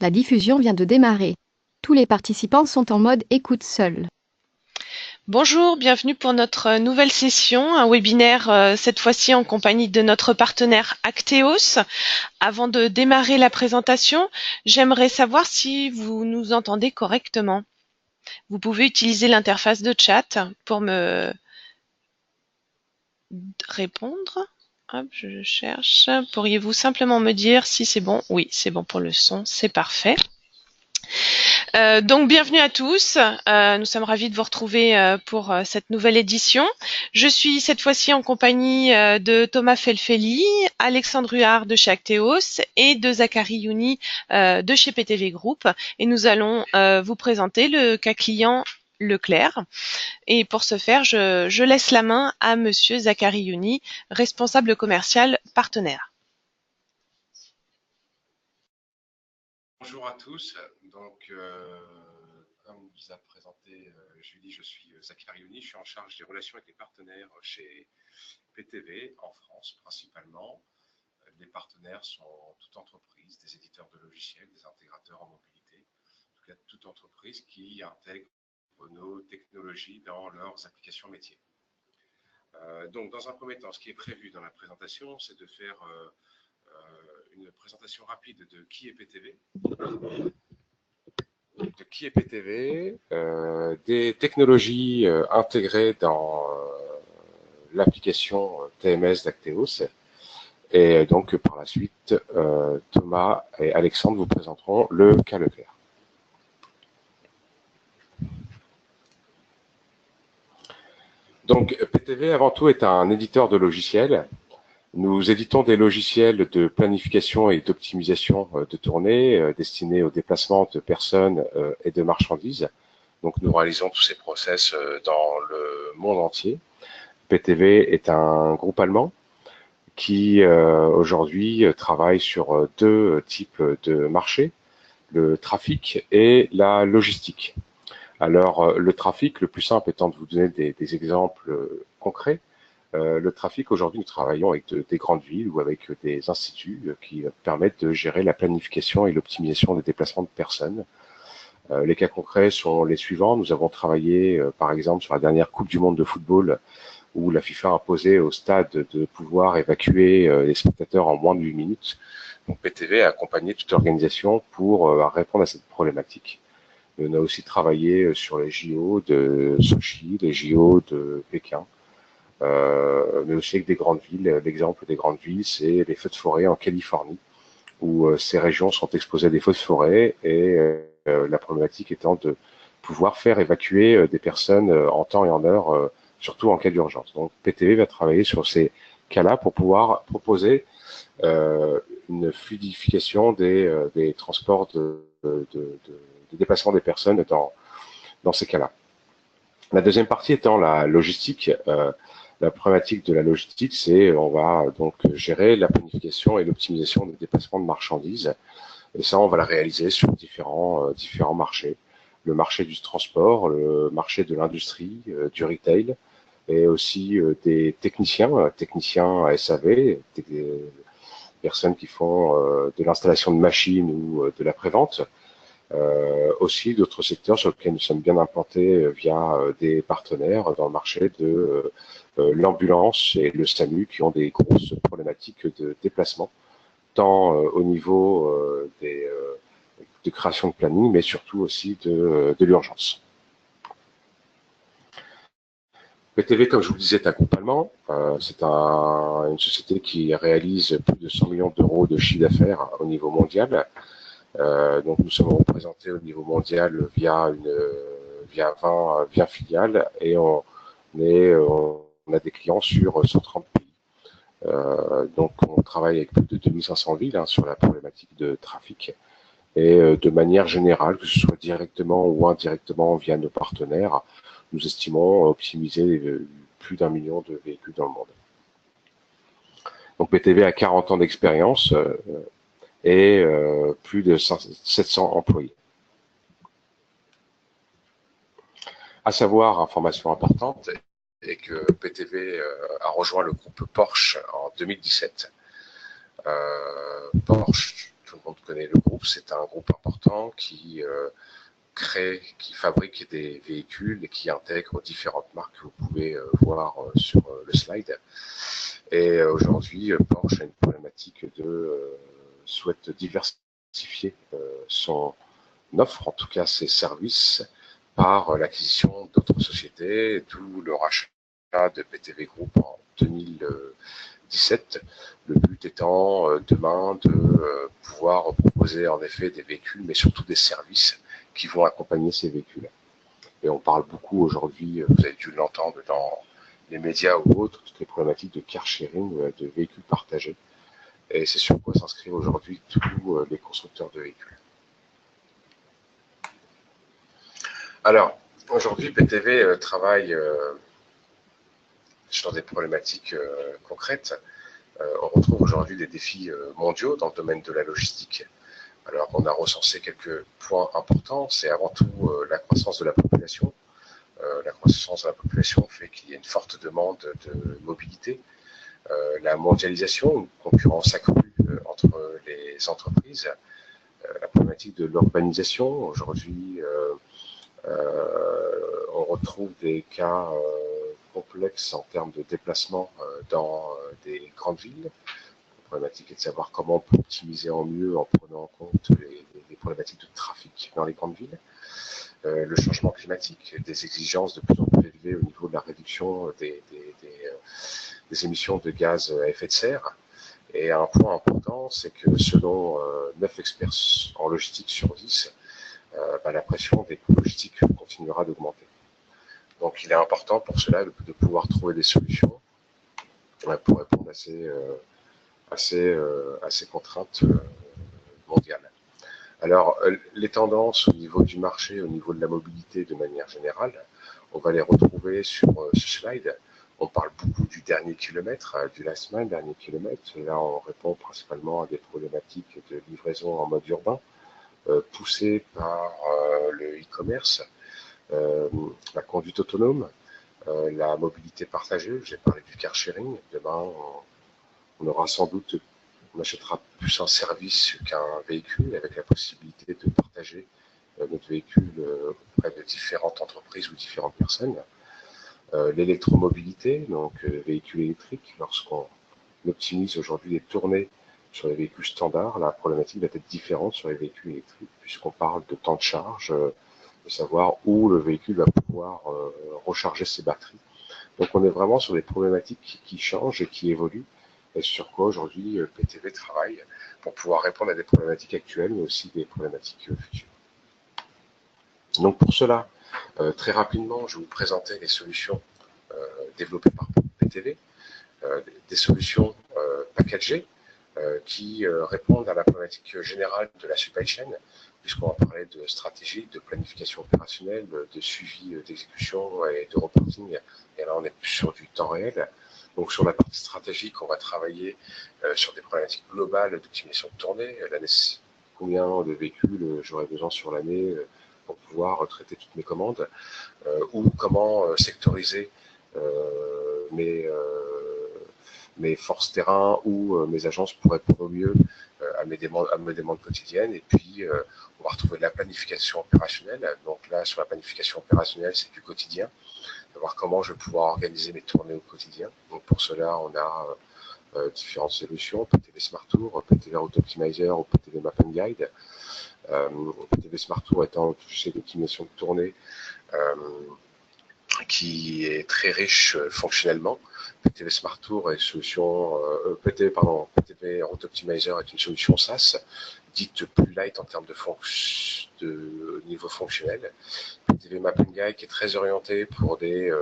La diffusion vient de démarrer. Tous les participants sont en mode écoute seul. Bonjour, bienvenue pour notre nouvelle session, un webinaire cette fois-ci en compagnie de notre partenaire Acteos. Avant de démarrer la présentation, j'aimerais savoir si vous nous entendez correctement. Vous pouvez utiliser l'interface de chat pour me répondre. Hop, je cherche. Pourriez-vous simplement me dire si c'est bon? Oui, c'est bon pour le son, c'est parfait. Donc bienvenue à tous, nous sommes ravis de vous retrouver pour cette nouvelle édition. Je suis cette fois-ci en compagnie de Thomas Felfeli, Alexandre Huard de chez Acteos et de Zachary Youni de chez PTV Group. Et nous allons vous présenter le cas client Leclerc. Et pour ce faire, je laisse la main à monsieur Zachary Youni, responsable commercial partenaire. Bonjour à tous. Donc, comme vous a présenté Julie, je suis Zachary Youni, je suis en charge des relations avec les partenaires chez PTV en France principalement. Les partenaires sont toute entreprise, des éditeurs de logiciels, des intégrateurs en mobilité, en tout cas toute entreprise qui intègre nos technologies dans leurs applications métiers. Donc, dans un premier temps, ce qui est prévu dans la présentation, c'est de faire une présentation rapide de qui est PTV, des technologies intégrées dans l'application TMS d'Acteos. Et donc, par la suite, Thomas et Alexandre vous présenteront le cas Leclerc. Donc, PTV, avant tout, est un éditeur de logiciels. Nous éditons des logiciels de planification et d'optimisation de tournée destinés au déplacement de personnes et de marchandises. Donc, nous réalisons tous ces process dans le monde entier. PTV est un groupe allemand qui aujourd'hui travaille sur deux types de marchés, le trafic et la logistique. Alors, le trafic, le plus simple étant de vous donner des exemples concrets. Le trafic, aujourd'hui, nous travaillons avec des grandes villes ou avec des instituts qui permettent de gérer la planification et l'optimisation des déplacements de personnes. Les cas concrets sont les suivants. Nous avons travaillé, par exemple, sur la dernière Coupe du Monde de football, où la FIFA a imposé au stade de pouvoir évacuer les spectateurs en moins de 8 minutes. Donc, PTV a accompagné toute l'organisation pour répondre à cette problématique. On a aussi travaillé sur les JO de Sochi, les JO de Pékin, mais aussi avec des grandes villes. L'exemple des grandes villes, c'est les feux de forêt en Californie, où ces régions sont exposées à des feux de forêt et la problématique étant de pouvoir faire évacuer des personnes en temps et en heure, surtout en cas d'urgence. Donc PTV va travailler sur ces cas-là pour pouvoir proposer une fluidification des transports de déplacement des personnes dans ces cas-là. La deuxième partie étant la logistique. La problématique de la logistique, c'est on va donc gérer la planification et l'optimisation des déplacements de marchandises. Et ça, on va la réaliser sur différents marchés. Le marché du transport, le marché de l'industrie, du retail, et aussi des techniciens SAV, des personnes qui font de l'installation de machines ou de la prévente. Aussi d'autres secteurs sur lesquels nous sommes bien implantés via des partenaires dans le marché de l'ambulance et le SAMU qui ont des grosses problématiques de déplacement, tant au niveau de création de planning, mais surtout aussi de l'urgence. PTV, comme je vous le disais, est un groupe allemand. C'est une société qui réalise plus de 100 millions d'euros de chiffre d'affaires au niveau mondial. Donc nous sommes représentés au niveau mondial via 20 filiales et on a des clients sur 130 pays. Donc on travaille avec plus de 2500 villes sur la problématique de trafic et de manière générale, que ce soit directement ou indirectement via nos partenaires, nous estimons optimiser plus d'1 million de véhicules dans le monde. Donc PTV a 40 ans d'expérience et plus de 700 employés. À savoir, information importante, est que PTV a rejoint le groupe Porsche en 2017. Porsche, tout le monde connaît le groupe, c'est un groupe important importants qui qui fabriquent des véhicules et qui intègrent différentes marques que vous pouvez voir sur le slide. Et aujourd'hui, Porsche a une problématique souhaite diversifier son offre, en tout cas ses services, par l'acquisition d'autres sociétés, d'où le rachat de PTV Group en 2017. Le but étant demain de pouvoir proposer en effet des véhicules, mais surtout des services qui vont accompagner ces véhicules. Et on parle beaucoup aujourd'hui, vous avez dû l'entendre dans les médias ou autres, toutes les problématiques de car sharing, de véhicules partagés. Et c'est sur quoi s'inscrivent aujourd'hui tous les constructeurs de véhicules. Alors, aujourd'hui, PTV travaille sur des problématiques concrètes. On retrouve aujourd'hui des défis mondiaux dans le domaine de la logistique. Alors, on a recensé quelques points importants. C'est avant tout la croissance de la population. La croissance de la population fait qu'il y a une forte demande de mobilité. La mondialisation, une concurrence accrue entre les entreprises. La problématique de l'urbanisation. Aujourd'hui, on retrouve des cas complexes en termes de déplacement dans des grandes villes. La problématique est de savoir comment on peut optimiser en mieux en prenant en compte les problématiques de trafic dans les grandes villes. Le changement climatique, des exigences de plus en plus élevées au niveau de la réduction des émissions de gaz à effet de serre. Et un point important, c'est que selon 9 experts en logistique sur 10, la pression des coûts logistiques continuera d'augmenter. Donc il est important pour cela de pouvoir trouver des solutions pour répondre à ces contraintes mondiales. Alors, les tendances au niveau du marché, au niveau de la mobilité de manière générale, on va les retrouver sur ce slide. On parle beaucoup du dernier kilomètre, du last mile, dernier kilomètre. Là, on répond principalement à des problématiques de livraison en mode urbain, poussées par le e-commerce, la conduite autonome, la mobilité partagée. J'ai parlé du car sharing. Demain, on aura sans doute, on achètera plus un service qu'un véhicule avec la possibilité de partager notre véhicule auprès de différentes entreprises ou différentes personnes. L'électromobilité, donc véhicules électriques, lorsqu'on optimise aujourd'hui les tournées sur les véhicules standards, la problématique va être différente sur les véhicules électriques puisqu'on parle de temps de charge, de savoir où le véhicule va pouvoir recharger ses batteries. Donc on est vraiment sur des problématiques qui changent et qui évoluent, et sur quoi aujourd'hui PTV travaille pour pouvoir répondre à des problématiques actuelles, mais aussi des problématiques futures. Donc pour cela, très rapidement, je vais vous présenter les solutions développées par PTV, des solutions packagées qui répondent à la problématique générale de la supply chain, puisqu'on va parler de stratégie, de planification opérationnelle, de suivi d'exécution et de reporting. Et là, on est plus sur du temps réel. Donc, sur la partie stratégique, on va travailler sur des problématiques globales d'optimisation de tournée. Combien de véhicules j'aurai besoin sur l'année pour pouvoir traiter toutes mes commandes, ou comment sectoriser mes forces terrain ou mes agences pour répondre au mieux à mes demandes quotidiennes. Et puis, on va retrouver de la planification opérationnelle. Donc là, sur la planification opérationnelle, c'est du quotidien, de voir comment je vais pouvoir organiser mes tournées au quotidien. Donc pour cela, on a différentes solutions, PTV Smart Tour, PTV Route Optimizer ou PTV Map and Guide. PTV Smart Tour étant un logiciel d'optimisation de tournée qui est très riche fonctionnellement. PTV Smart Tour est une solution, PTV Route Optimizer est une solution SaaS, dite plus light en termes de niveau fonctionnel. PTV Map and Guide qui est très orienté pour des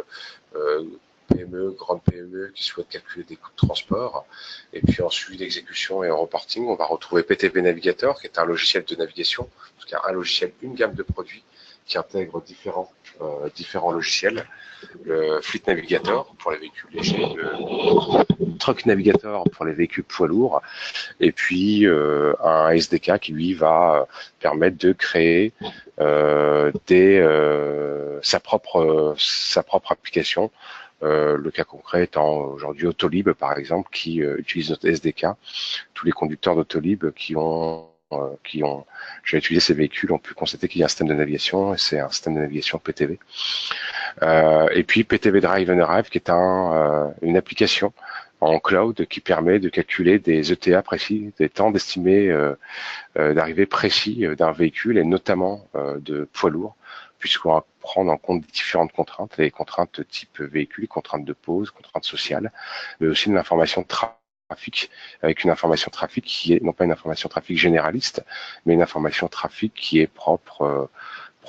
PME, grandes PME qui souhaitent calculer des coûts de transport. Et puis en suivi d'exécution et en reporting, on va retrouver PTV Navigator qui est un logiciel de navigation, en tout cas un logiciel, une gamme de produits qui intègre différents logiciels. Le Fleet Navigator pour les véhicules légers, le Truck Navigator pour les véhicules poids lourds, et puis un SDK qui lui va permettre de créer sa propre application. Le cas concret étant aujourd'hui Autolib par exemple qui utilise notre SDK. Tous les conducteurs d'Autolib qui ont qui ont déjà utilisé ces véhicules ont pu constater qu'il y a un système de navigation, et c'est un système de navigation PTV. Et puis PTV Drive and Arrive, qui est une application en cloud qui permet de calculer des ETA précis, des temps d'estimé d'arrivée précis d'un véhicule, et notamment de poids lourd, puisqu'on va prendre en compte différentes contraintes, les contraintes type véhicule, contraintes de pause, contraintes sociales, mais aussi de l'information trafic, avec une information trafic qui est non pas une information trafic généraliste, mais une information trafic qui est propre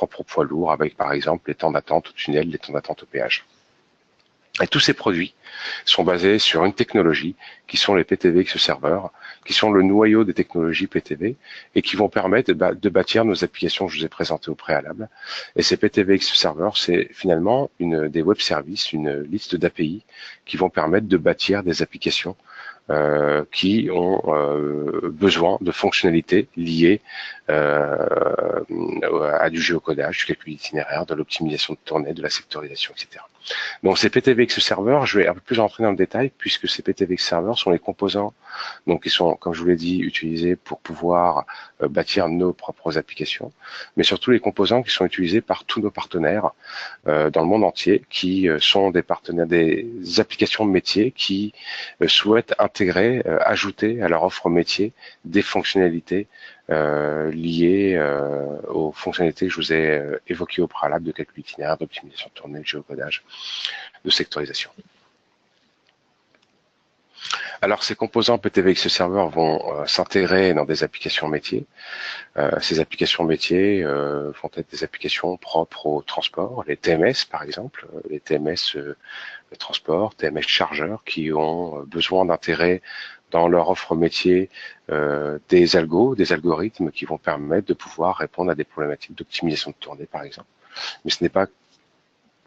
au poids lourd, avec par exemple les temps d'attente au tunnel, les temps d'attente au péage. Et tous ces produits sont basés sur une technologie qui sont les PTVX serveurs, qui sont le noyau des technologies PTV et qui vont permettre de bâtir nos applications que je vous ai présentées au préalable. Et ces PTVX serveurs, c'est finalement des web services, une liste d'API qui vont permettre de bâtir des applications qui ont besoin de fonctionnalités liées à du géocodage, du calcul d'itinéraire, de l'optimisation de tournée, de la sectorisation, etc. Donc ces PTVX serveurs, je vais un peu plus rentrer dans le détail, puisque ces PTVX serveurs sont les composants, donc qui sont, comme je vous l'ai dit, utilisés pour pouvoir bâtir nos propres applications, mais surtout les composants qui sont utilisés par tous nos partenaires dans le monde entier, qui sont des partenaires, des applications métiers qui souhaitent intégrer, ajouter à leur offre métier des fonctionnalités liées aux fonctionnalités que je vous ai évoquées au préalable, de calcul itinéraire, d'optimisation de tournée, de géocodage, de sectorisation. Alors, ces composants PTVX serveurs vont s'intégrer dans des applications métiers. Ces applications métiers vont être des applications propres au transport, les TMS par exemple, les TMS transport, TMS chargeurs, qui ont besoin d'intégrer dans leur offre métier des algorithmes qui vont permettre de pouvoir répondre à des problématiques d'optimisation de tournée par exemple. Mais ce n'est pas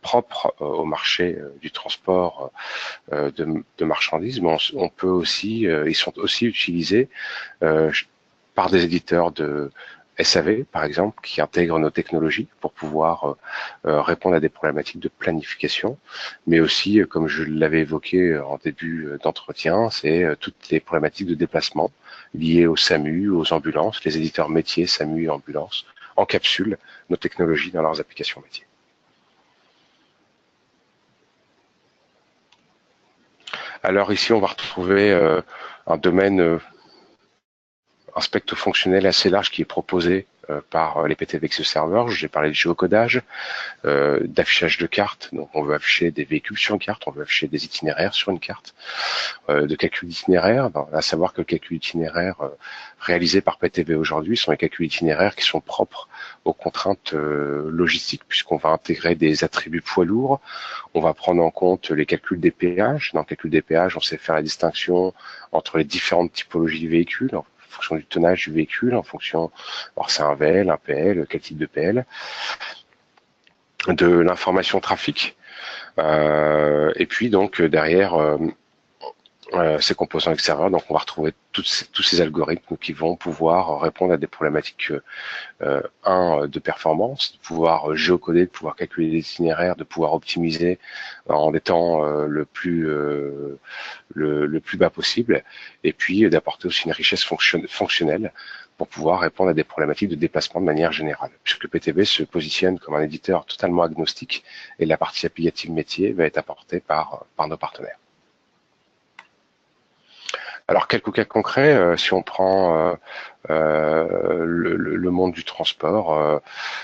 propre au marché du transport de marchandises, mais on peut aussi, ils sont aussi utilisés par des éditeurs de SAV, par exemple, qui intègrent nos technologies pour pouvoir répondre à des problématiques de planification, mais aussi, comme je l'avais évoqué en début d'entretien, c'est toutes les problématiques de déplacement liées au SAMU, aux ambulances. Les éditeurs métiers, SAMU et ambulances, encapsulent nos technologies dans leurs applications métiers. Alors ici, on va retrouver un domaine, un spectre fonctionnel assez large qui est proposé par les PTVX serveurs. J'ai parlé de géocodage, d'affichage de cartes. Donc, on veut afficher des véhicules sur une carte, on veut afficher des itinéraires sur une carte, de calcul d'itinéraire. À savoir que le calcul d'itinéraire réalisé par PTV aujourd'hui sont les calculs d'itinéraire qui sont propres aux contraintes logistiques, puisqu'on va intégrer des attributs poids lourds. On va prendre en compte les calculs des péages. Dans le calcul des péages, on sait faire la distinction entre les différentes typologies de véhicules, en fonction du tonnage du véhicule, en fonction, alors c'est un VL, un PL, quel type de PL, de l'information trafic, et puis donc derrière ces composants extérieurs, donc on va retrouver tous ces algorithmes qui vont pouvoir répondre à des problématiques de performance, de pouvoir géocoder, de pouvoir calculer des itinéraires, de pouvoir optimiser en des temps le plus bas possible, et puis d'apporter aussi une richesse fonctionnelle pour pouvoir répondre à des problématiques de déplacement de manière générale, puisque PTV se positionne comme un éditeur totalement agnostique et la partie applicative métier va être apportée par nos partenaires. Alors, quelques cas concrets, si on prend le monde du transport,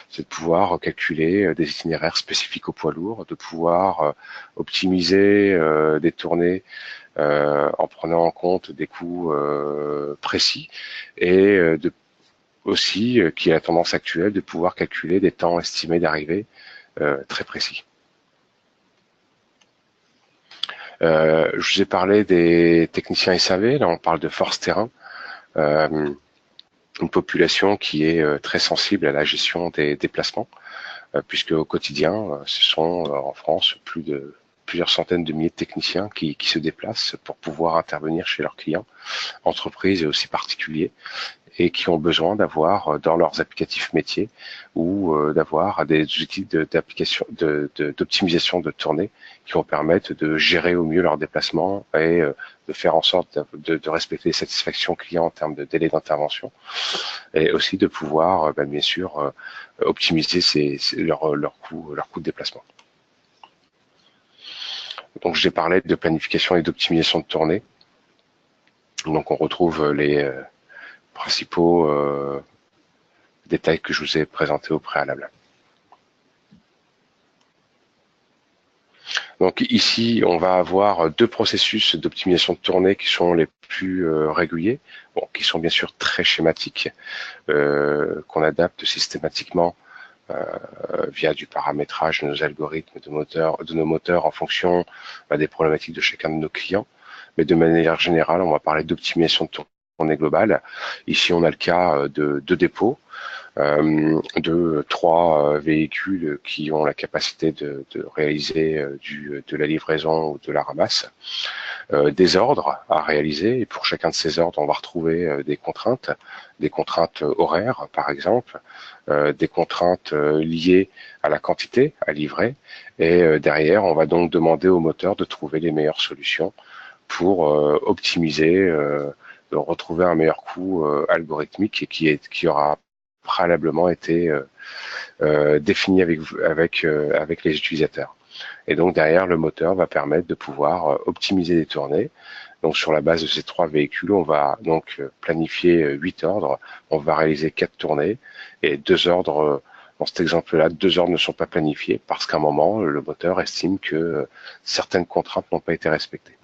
c'est de pouvoir calculer des itinéraires spécifiques au poids lourd, de pouvoir optimiser des tournées en prenant en compte des coûts précis, et aussi, qui est la tendance actuelle, de pouvoir calculer des temps estimés d'arrivée très précis. Je vous ai parlé des techniciens SAV, là on parle de force terrain, une population qui est très sensible à la gestion des déplacements, puisque au quotidien, ce sont en France plus plusieurs centaines de milliers de techniciens qui se déplacent pour pouvoir intervenir chez leurs clients, entreprises et aussi particuliers, et qui ont besoin d'avoir dans leurs applicatifs métiers ou d'avoir des outils d'optimisation de tournée qui vont permettre de gérer au mieux leurs déplacements et de faire en sorte de respecter les satisfactions clients en termes de délai d'intervention et aussi de pouvoir bien sûr optimiser leur coût de déplacement. Donc j'ai parlé de planification et d'optimisation de tournée. Donc on retrouve les principaux détails que je vous ai présentés au préalable. Donc ici, on va avoir deux processus d'optimisation de tournée qui sont les plus réguliers, bon, qui sont bien sûr très schématiques, qu'on adapte systématiquement via du paramétrage de nos algorithmes de nos moteurs en fonction des problématiques de chacun de nos clients. Mais de manière générale, on va parler d'optimisation de tournée globale. Ici, on a le cas de deux dépôts, de trois véhicules qui ont la capacité de réaliser de la livraison ou de la ramasse, des ordres à réaliser, et pour chacun de ces ordres, on va retrouver des contraintes horaires par exemple, des contraintes liées à la quantité à livrer, et derrière, on va donc demander au moteur de trouver les meilleures solutions pour optimiser, de retrouver un meilleur coût algorithmique et qui aura préalablement été défini avec les utilisateurs. Et donc derrière, le moteur va permettre de pouvoir optimiser les tournées. Donc sur la base de ces trois véhicules, on va donc planifier 8 ordres, on va réaliser 4 tournées et 2 ordres. Dans cet exemple-là, 2 ordres ne sont pas planifiés parce qu'à un moment, le moteur estime que certaines contraintes n'ont pas été respectées.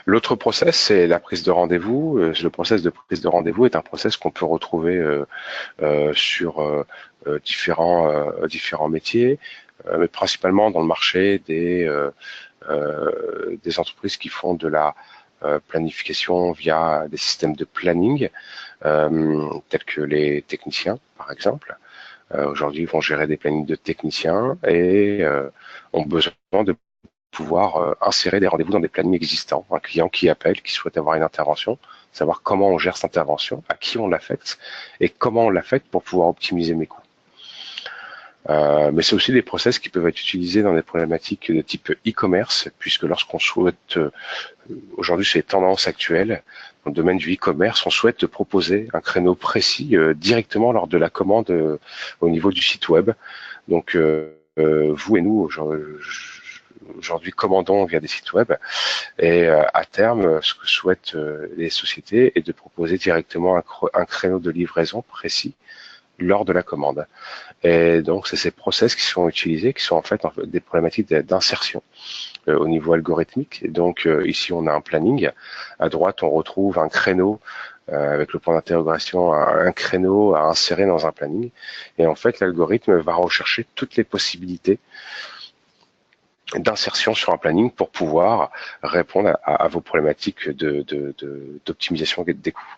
L'autre process, c'est la prise de rendez-vous. Le process de prise de rendez-vous est un process qu'on peut retrouver sur différents métiers, mais principalement dans le marché des entreprises qui font de la planification via des systèmes de planning, tels que les techniciens, par exemple. Aujourd'hui, ils vont gérer des plannings de techniciens et ont besoin de pouvoir insérer des rendez-vous dans des plannings existants. Un client qui appelle, qui souhaite avoir une intervention, savoir comment on gère cette intervention, à qui on l'affecte et comment on l'affecte pour pouvoir optimiser mes coûts. Mais c'est aussi des process qui peuvent être utilisés dans des problématiques de type e-commerce, puisque lorsqu'on souhaite, aujourd'hui c'est les tendances actuelles, dans le domaine du e-commerce, on souhaite proposer un créneau précis directement lors de la commande au niveau du site web. Donc vous et nous, aujourd'hui commandons via des sites web et à terme, ce que souhaitent les sociétés est de proposer directement un créneau de livraison précis lors de la commande. Et donc, c'est ces process qui sont utilisés, qui sont en fait des problématiques d'insertion au niveau algorithmique. Et donc, ici, on a un planning. À droite, on retrouve un créneau avec le point d'interrogation, un créneau à insérer dans un planning. Et en fait, l'algorithme va rechercher toutes les possibilités d'insertion sur un planning pour pouvoir répondre à vos problématiques d'optimisation des coûts.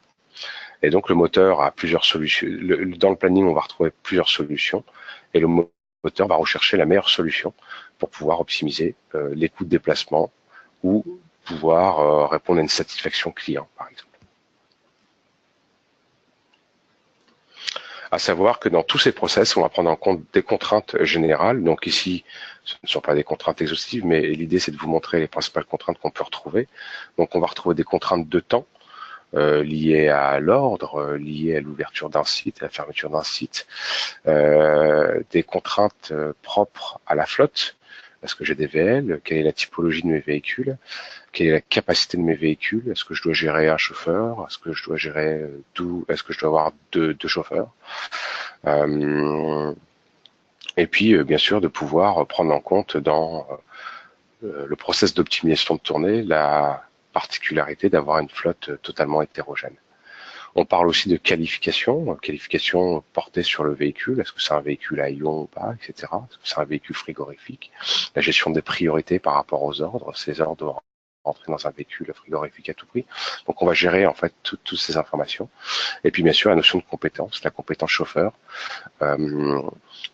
Et donc le moteur a plusieurs solutions. Dans le planning, on va retrouver plusieurs solutions et le moteur va rechercher la meilleure solution pour pouvoir optimiser les coûts de déplacement ou pouvoir répondre à une satisfaction client, par exemple. À savoir que dans tous ces process, on va prendre en compte des contraintes générales. Donc ici, ce ne sont pas des contraintes exhaustives, mais l'idée, c'est de vous montrer les principales contraintes qu'on peut retrouver. Donc on va retrouver des contraintes de temps liées à l'ordre, liées à l'ouverture d'un site, à la fermeture d'un site, des contraintes propres à la flotte. Est-ce que j'ai des VL? Quelle est la typologie de mes véhicules? Quelle est la capacité de mes véhicules? Est-ce que je dois gérer un chauffeur? Est-ce que je dois gérer est-ce que je dois avoir deux chauffeurs? Et puis, bien sûr, de pouvoir prendre en compte dans le process d'optimisation de tournée la particularité d'avoir une flotte totalement hétérogène. On parle aussi de qualification portée sur le véhicule. Est-ce que c'est un véhicule à ion ou pas, etc. Est-ce que c'est un véhicule frigorifique? La gestion des priorités par rapport aux ordres. Ces ordres rentrer dans un véhicule frigorifique à tout prix. Donc on va gérer en fait toutes ces informations. Et puis bien sûr la notion de compétence, la compétence chauffeur.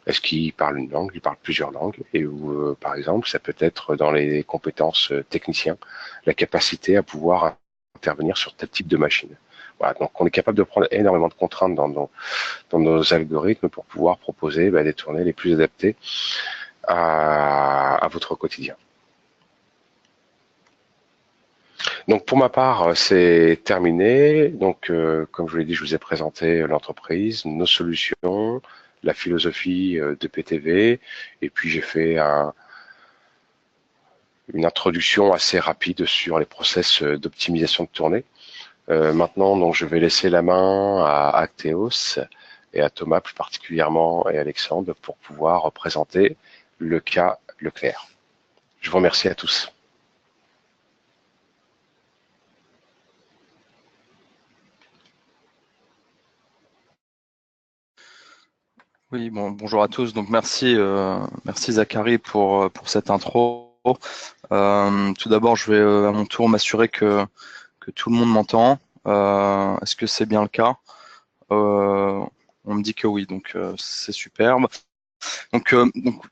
Est-ce qu'il parle une langue, il parle plusieurs langues, et où par exemple ça peut être dans les compétences techniciens, la capacité à pouvoir intervenir sur tel type de machine. Voilà, donc on est capable de prendre énormément de contraintes dans nos algorithmes pour pouvoir proposer des tournées les plus adaptées à votre quotidien. Donc pour ma part, c'est terminé. Donc comme je vous l'ai dit, je vous ai présenté l'entreprise, nos solutions, la philosophie de PTV, et puis j'ai fait une introduction assez rapide sur les process d'optimisation de tournée. Maintenant, donc, je vais laisser la main à Acteos et à Thomas plus particulièrement et Alexandre pour pouvoir présenter le cas Leclerc. Je vous remercie à tous. Oui, bonjour à tous. Donc merci Zachary pour cette intro. Tout d'abord, je vais à mon tour m'assurer que tout le monde m'entend. Est-ce que c'est bien le cas? On me dit que oui, donc c'est superbe. Donc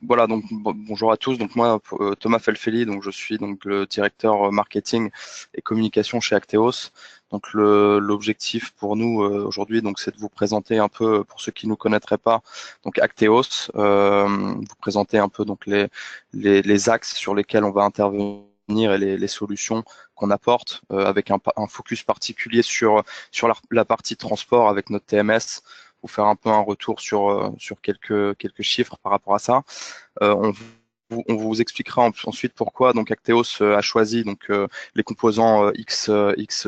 voilà, donc bonjour à tous. Donc moi, Thomas Felfeli, donc je suis donc le directeur marketing et communication chez Acteos. Donc l'objectif pour nous aujourd'hui, donc c'est de vous présenter un peu, pour ceux qui ne nous connaîtraient pas, donc Acteos, vous présenter un peu donc les axes sur lesquels on va intervenir et les solutions qu'on apporte, avec un focus particulier sur la partie transport avec notre TMS. Vous faire un peu un retour sur quelques chiffres par rapport à ça. On vous expliquera ensuite pourquoi donc Acteos a choisi donc les composants X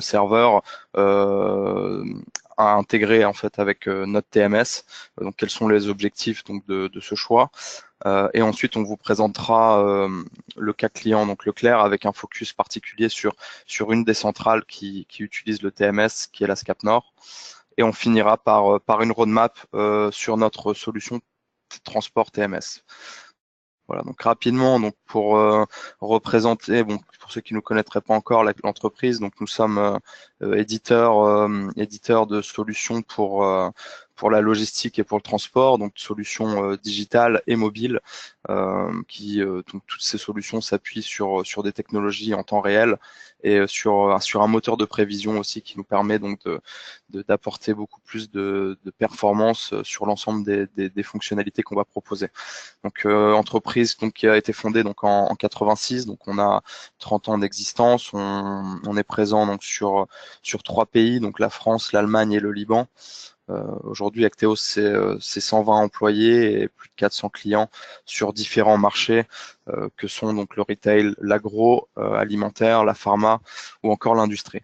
serveurs à intégrer en fait avec notre TMS. Donc quels sont les objectifs donc de ce choix. Et ensuite on vous présentera le cas client donc Leclerc avec un focus particulier sur une des centrales qui utilise le TMS qui est la SCAP Nord. Et on finira par une roadmap sur notre solution transport TMS. Voilà, donc rapidement, donc pour représenter, pour ceux qui ne connaîtraient pas encore l'entreprise, donc nous sommes éditeurs de solutions pour la logistique et pour le transport, donc solutions digitales et mobiles, donc toutes ces solutions s'appuient sur des technologies en temps réel et sur un moteur de prévision aussi qui nous permet donc d'apporter beaucoup plus de performance sur l'ensemble des fonctionnalités qu'on va proposer. Donc entreprise donc qui a été fondée donc en 86, donc on a 30 ans d'existence, on est présent donc sur 3 pays, donc la France, l'Allemagne et le Liban. Aujourd'hui, Acteos, c'est 120 employés et plus de 400 clients sur différents marchés que sont donc le retail, l'agro, alimentaire, la pharma ou encore l'industrie.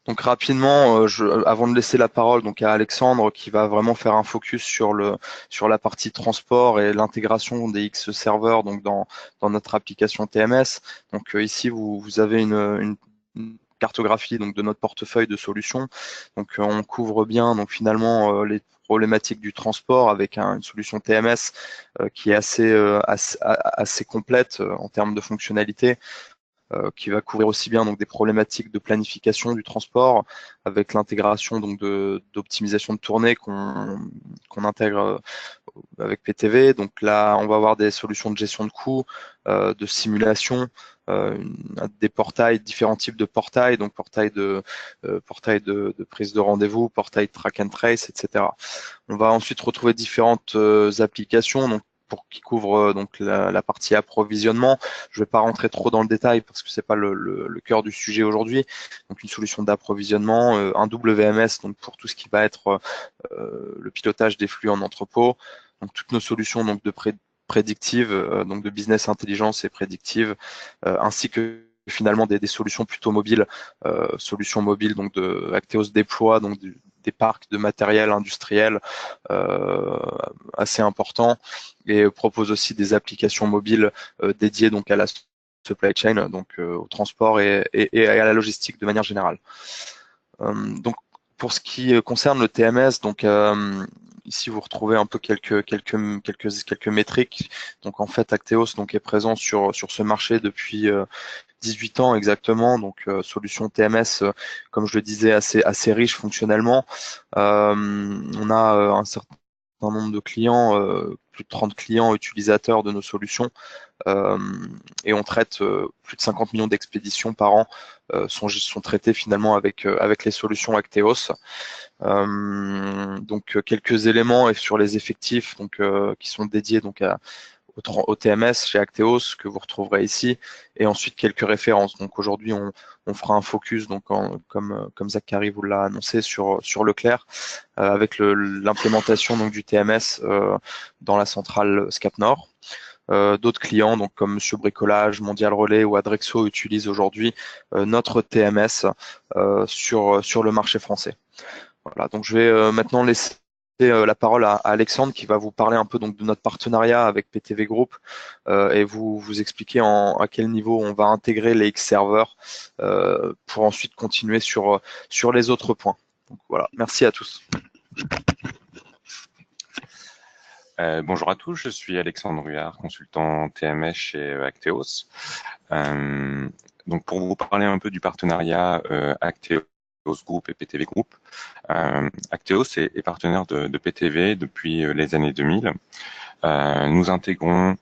Donc rapidement, avant de laisser la parole donc à Alexandre qui va vraiment faire un focus sur la partie transport et l'intégration des X serveurs donc dans notre application TMS. Donc ici vous avez une cartographie donc de notre portefeuille de solutions. Donc on couvre bien donc finalement les problématiques du transport avec une solution TMS qui est assez complète en termes de fonctionnalités. Qui va couvrir aussi bien donc des problématiques de planification du transport avec l'intégration donc d'optimisation de tournée qu'on intègre avec PTV. Donc là, on va avoir des solutions de gestion de coûts, de simulation, des portails, différents types de portails, donc portail de prise de rendez-vous, portail track and trace, etc. On va ensuite retrouver différentes applications, donc qui couvre donc la partie approvisionnement. Je ne vais pas rentrer trop dans le détail parce que c'est pas le cœur du sujet aujourd'hui. Donc une solution d'approvisionnement, un WMS donc pour tout ce qui va être le pilotage des flux en entrepôt. Donc toutes nos solutions donc de prédictives, donc de business intelligence et prédictive, ainsi que finalement des solutions plutôt mobiles, solutions mobiles donc de Acteos déploie donc des parcs de matériel industriel assez importants et propose aussi des applications mobiles dédiées donc à la supply chain, donc au transport et à la logistique de manière générale. Donc pour ce qui concerne le TMS, donc ici, vous retrouvez un peu quelques métriques. Donc, en fait, Acteos donc, est présent sur ce marché depuis 18 ans exactement. Donc, solution TMS, comme je le disais, assez riche fonctionnellement. On a un certain nombre de clients, plus de 30 clients utilisateurs de nos solutions. Et on traite plus de 50 millions d'expéditions par an sont traitées finalement avec les solutions Acteos. Donc quelques éléments et sur les effectifs donc qui sont dédiés donc au TMS chez Acteos que vous retrouverez ici, et ensuite quelques références. Donc aujourd'hui on fera un focus donc comme Zachary vous l'a annoncé sur Leclerc avec l'implémentation donc du TMS dans la centrale SCAP Nord. D'autres clients, donc comme Monsieur Bricolage, Mondial Relais ou Adrexo, utilisent aujourd'hui notre TMS sur le marché français. Voilà, donc je vais maintenant laisser la parole à Alexandre qui va vous parler un peu donc de notre partenariat avec PTV Group et vous expliquer à quel niveau on va intégrer les X serveurs pour ensuite continuer sur les autres points. Donc voilà, merci à tous. Bonjour à tous, je suis Alexandre Ruard, consultant TMS chez Acteos. Donc pour vous parler un peu du partenariat Acteos Group et PTV Group, Acteos est partenaire de PTV depuis les années 2000. Nous intégrons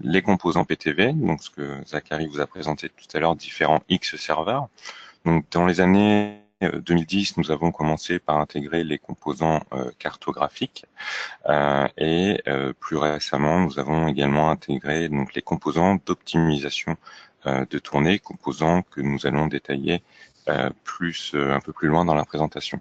les composants PTV, donc ce que Zachary vous a présenté tout à l'heure, différents X serveurs. Donc dans les années 2010, nous avons commencé par intégrer les composants cartographiques et plus récemment, nous avons également intégré donc les composants d'optimisation de tournée, composants que nous allons détailler un peu plus loin dans la présentation.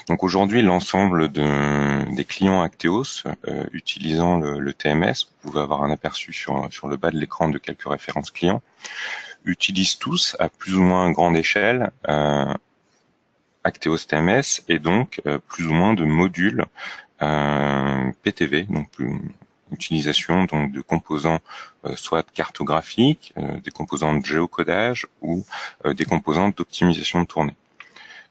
Donc aujourd'hui, l'ensemble des clients Acteos utilisant le TMS, vous pouvez avoir un aperçu sur le bas de l'écran de quelques références clients, utilisent tous à plus ou moins grande échelle Acteos TMS et donc plus ou moins de modules PTV, donc utilisation donc de composants soit cartographiques, des composants de géocodage ou des composants d'optimisation de tournée.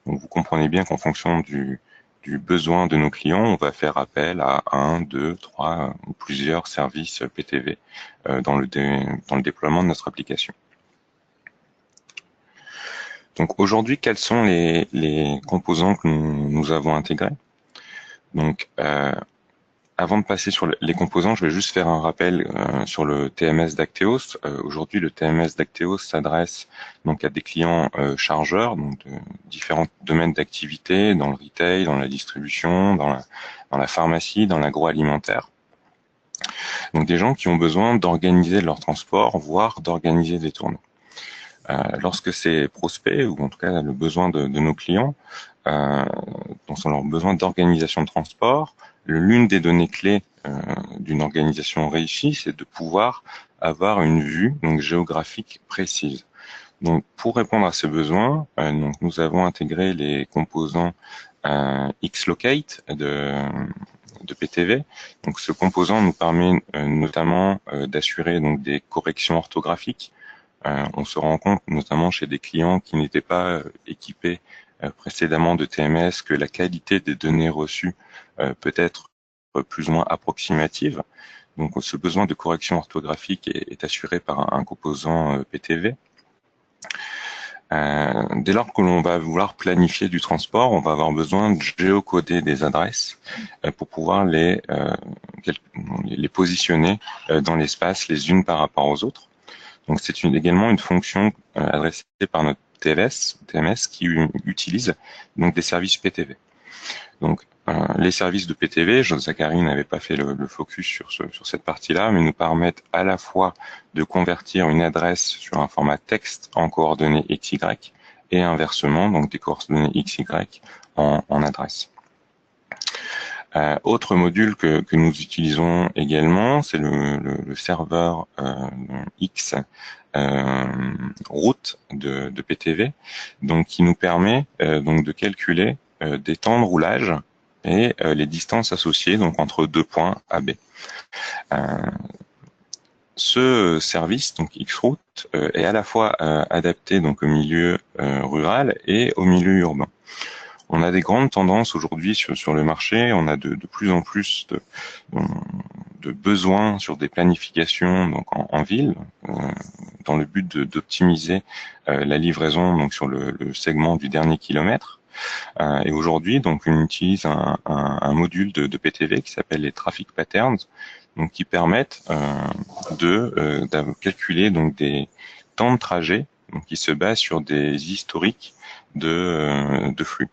Donc vous comprenez bien qu'en fonction du besoin de nos clients, on va faire appel à 1, 2, 3 ou plusieurs services PTV dans le déploiement de notre application. Donc aujourd'hui, quels sont les composants que nous avons intégrés? Donc avant de passer sur les composants, je vais juste faire un rappel sur le TMS d'Acteos. Aujourd'hui, le TMS d'Acteos s'adresse donc à des clients chargeurs, donc de différents domaines d'activité, dans le retail, dans la distribution, dans la pharmacie, dans l'agroalimentaire. Donc des gens qui ont besoin d'organiser leur transport, voire d'organiser des tournées. Lorsque ces prospects, ou en tout cas le besoin de nos clients, dont sont leurs besoins d'organisation de transport, l'une des données clés d'une organisation réussie, c'est de pouvoir avoir une vue donc géographique précise. Donc, pour répondre à ces besoins, donc nous avons intégré les composants Xlocate de PTV. Donc, ce composant nous permet notamment d'assurer donc des corrections orthographiques. On se rend compte, notamment chez des clients qui n'étaient pas équipés précédemment de TMS, que la qualité des données reçues peut être plus ou moins approximative. Donc ce besoin de correction orthographique est assuré par un composant PTV. Dès lors que l'on va vouloir planifier du transport, on va avoir besoin de géocoder des adresses pour pouvoir les positionner dans l'espace les unes par rapport aux autres. Donc c'est également une fonction adressée par notre TMS qui utilise donc des services PTV. Donc les services de PTV, Zachary n'avait pas fait le focus sur cette partie-là, mais nous permettent à la fois de convertir une adresse sur un format texte en coordonnées XY et inversement, donc des coordonnées XY en adresse. Autre module que nous utilisons également, c'est le serveur X route de PTV, donc qui nous permet donc de calculer des temps de roulage et les distances associées donc entre deux points AB. Ce service, donc Xroute, est à la fois adapté donc au milieu rural et au milieu urbain. on a des grandes tendances aujourd'hui sur le marché. On a de plus en plus de besoins sur des planifications donc en ville, dans le but d'optimiser la livraison donc sur le segment du dernier kilomètre. Et aujourd'hui, donc, on utilise un module de PTV qui s'appelle les Traffic Patterns, donc qui permettent de calculer donc des temps de trajet, donc qui se basent sur des historiques de flux.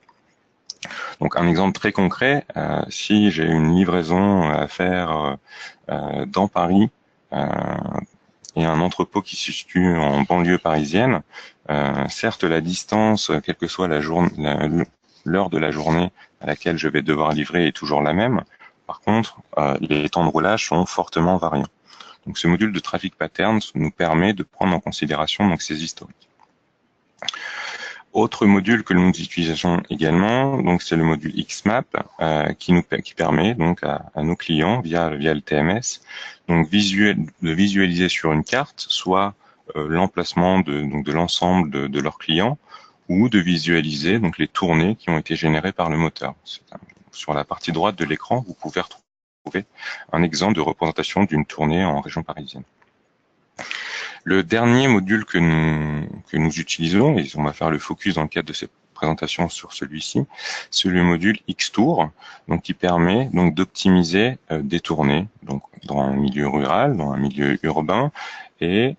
Donc un exemple très concret, si j'ai une livraison à faire dans Paris et un entrepôt qui se situe en banlieue parisienne, certes la distance, quelle que soit l'heure de la journée à laquelle je vais devoir livrer est toujours la même. Par contre, les temps de roulage sont fortement variants. Donc ce module de Traffic Patterns nous permet de prendre en considération donc ces historiques. Autre module que nous utilisons également, donc c'est le module XMAP qui permet donc à nos clients via le TMS donc de visualiser sur une carte soit l'emplacement de l'ensemble de leurs clients ou de visualiser donc les tournées qui ont été générées par le moteur. Sur la partie droite de l'écran, vous pouvez retrouver un exemple de représentation d'une tournée en région parisienne. Le dernier module que nous utilisons, et on va faire le focus dans le cadre de cette présentation sur celui-ci, c'est le module Xtour, donc qui permet donc d'optimiser des tournées, donc dans un milieu rural, dans un milieu urbain, et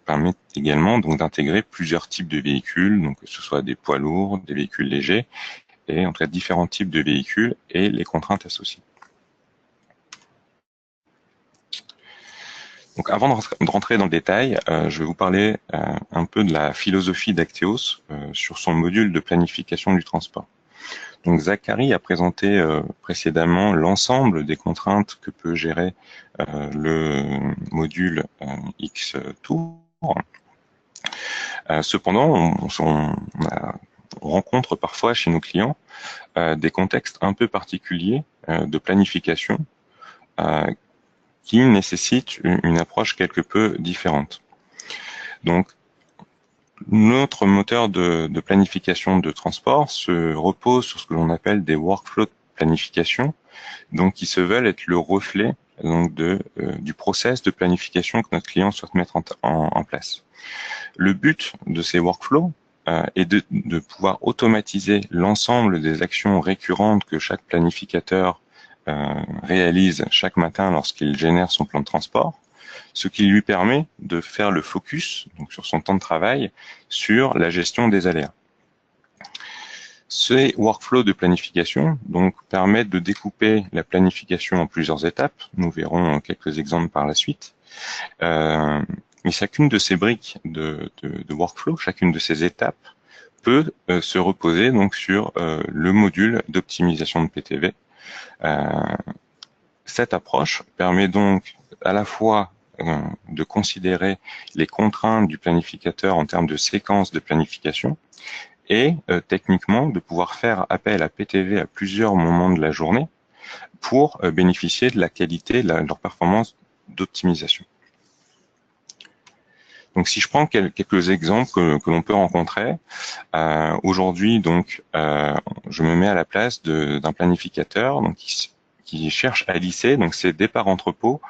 permet également donc d'intégrer plusieurs types de véhicules, donc que ce soit des poids lourds, des véhicules légers, et en tout cas différents types de véhicules et les contraintes associées. Donc avant de rentrer dans le détail, je vais vous parler un peu de la philosophie d'Acteos sur son module de planification du transport. Donc Zachary a présenté précédemment l'ensemble des contraintes que peut gérer le module Xtour. Cependant, on rencontre parfois chez nos clients des contextes un peu particuliers de planification qui nécessite une approche quelque peu différente. Donc, notre moteur de planification de transport se repose sur ce que l'on appelle des workflows de planification, donc qui se veulent être le reflet donc du process de planification que notre client souhaite mettre en place. Le but de ces workflows est de pouvoir automatiser l'ensemble des actions récurrentes que chaque planificateur réalise chaque matin lorsqu'il génère son plan de transport, ce qui lui permet de faire le focus donc sur son temps de travail sur la gestion des aléas. Ces workflows de planification donc permettent de découper la planification en plusieurs étapes. Nous verrons quelques exemples par la suite. Mais chacune de ces briques de workflow, chacune de ces étapes peut se reposer donc sur le module d'optimisation de PTV. Cette approche permet donc à la fois de considérer les contraintes du planificateur en termes de séquence de planification et techniquement de pouvoir faire appel à PTV à plusieurs moments de la journée pour bénéficier de la qualité de leur performance d'optimisation. Donc, si je prends quelques exemples que l'on peut rencontrer, aujourd'hui, donc, je me mets à la place d'un planificateur donc, qui cherche à lisser donc ses départs entrepôts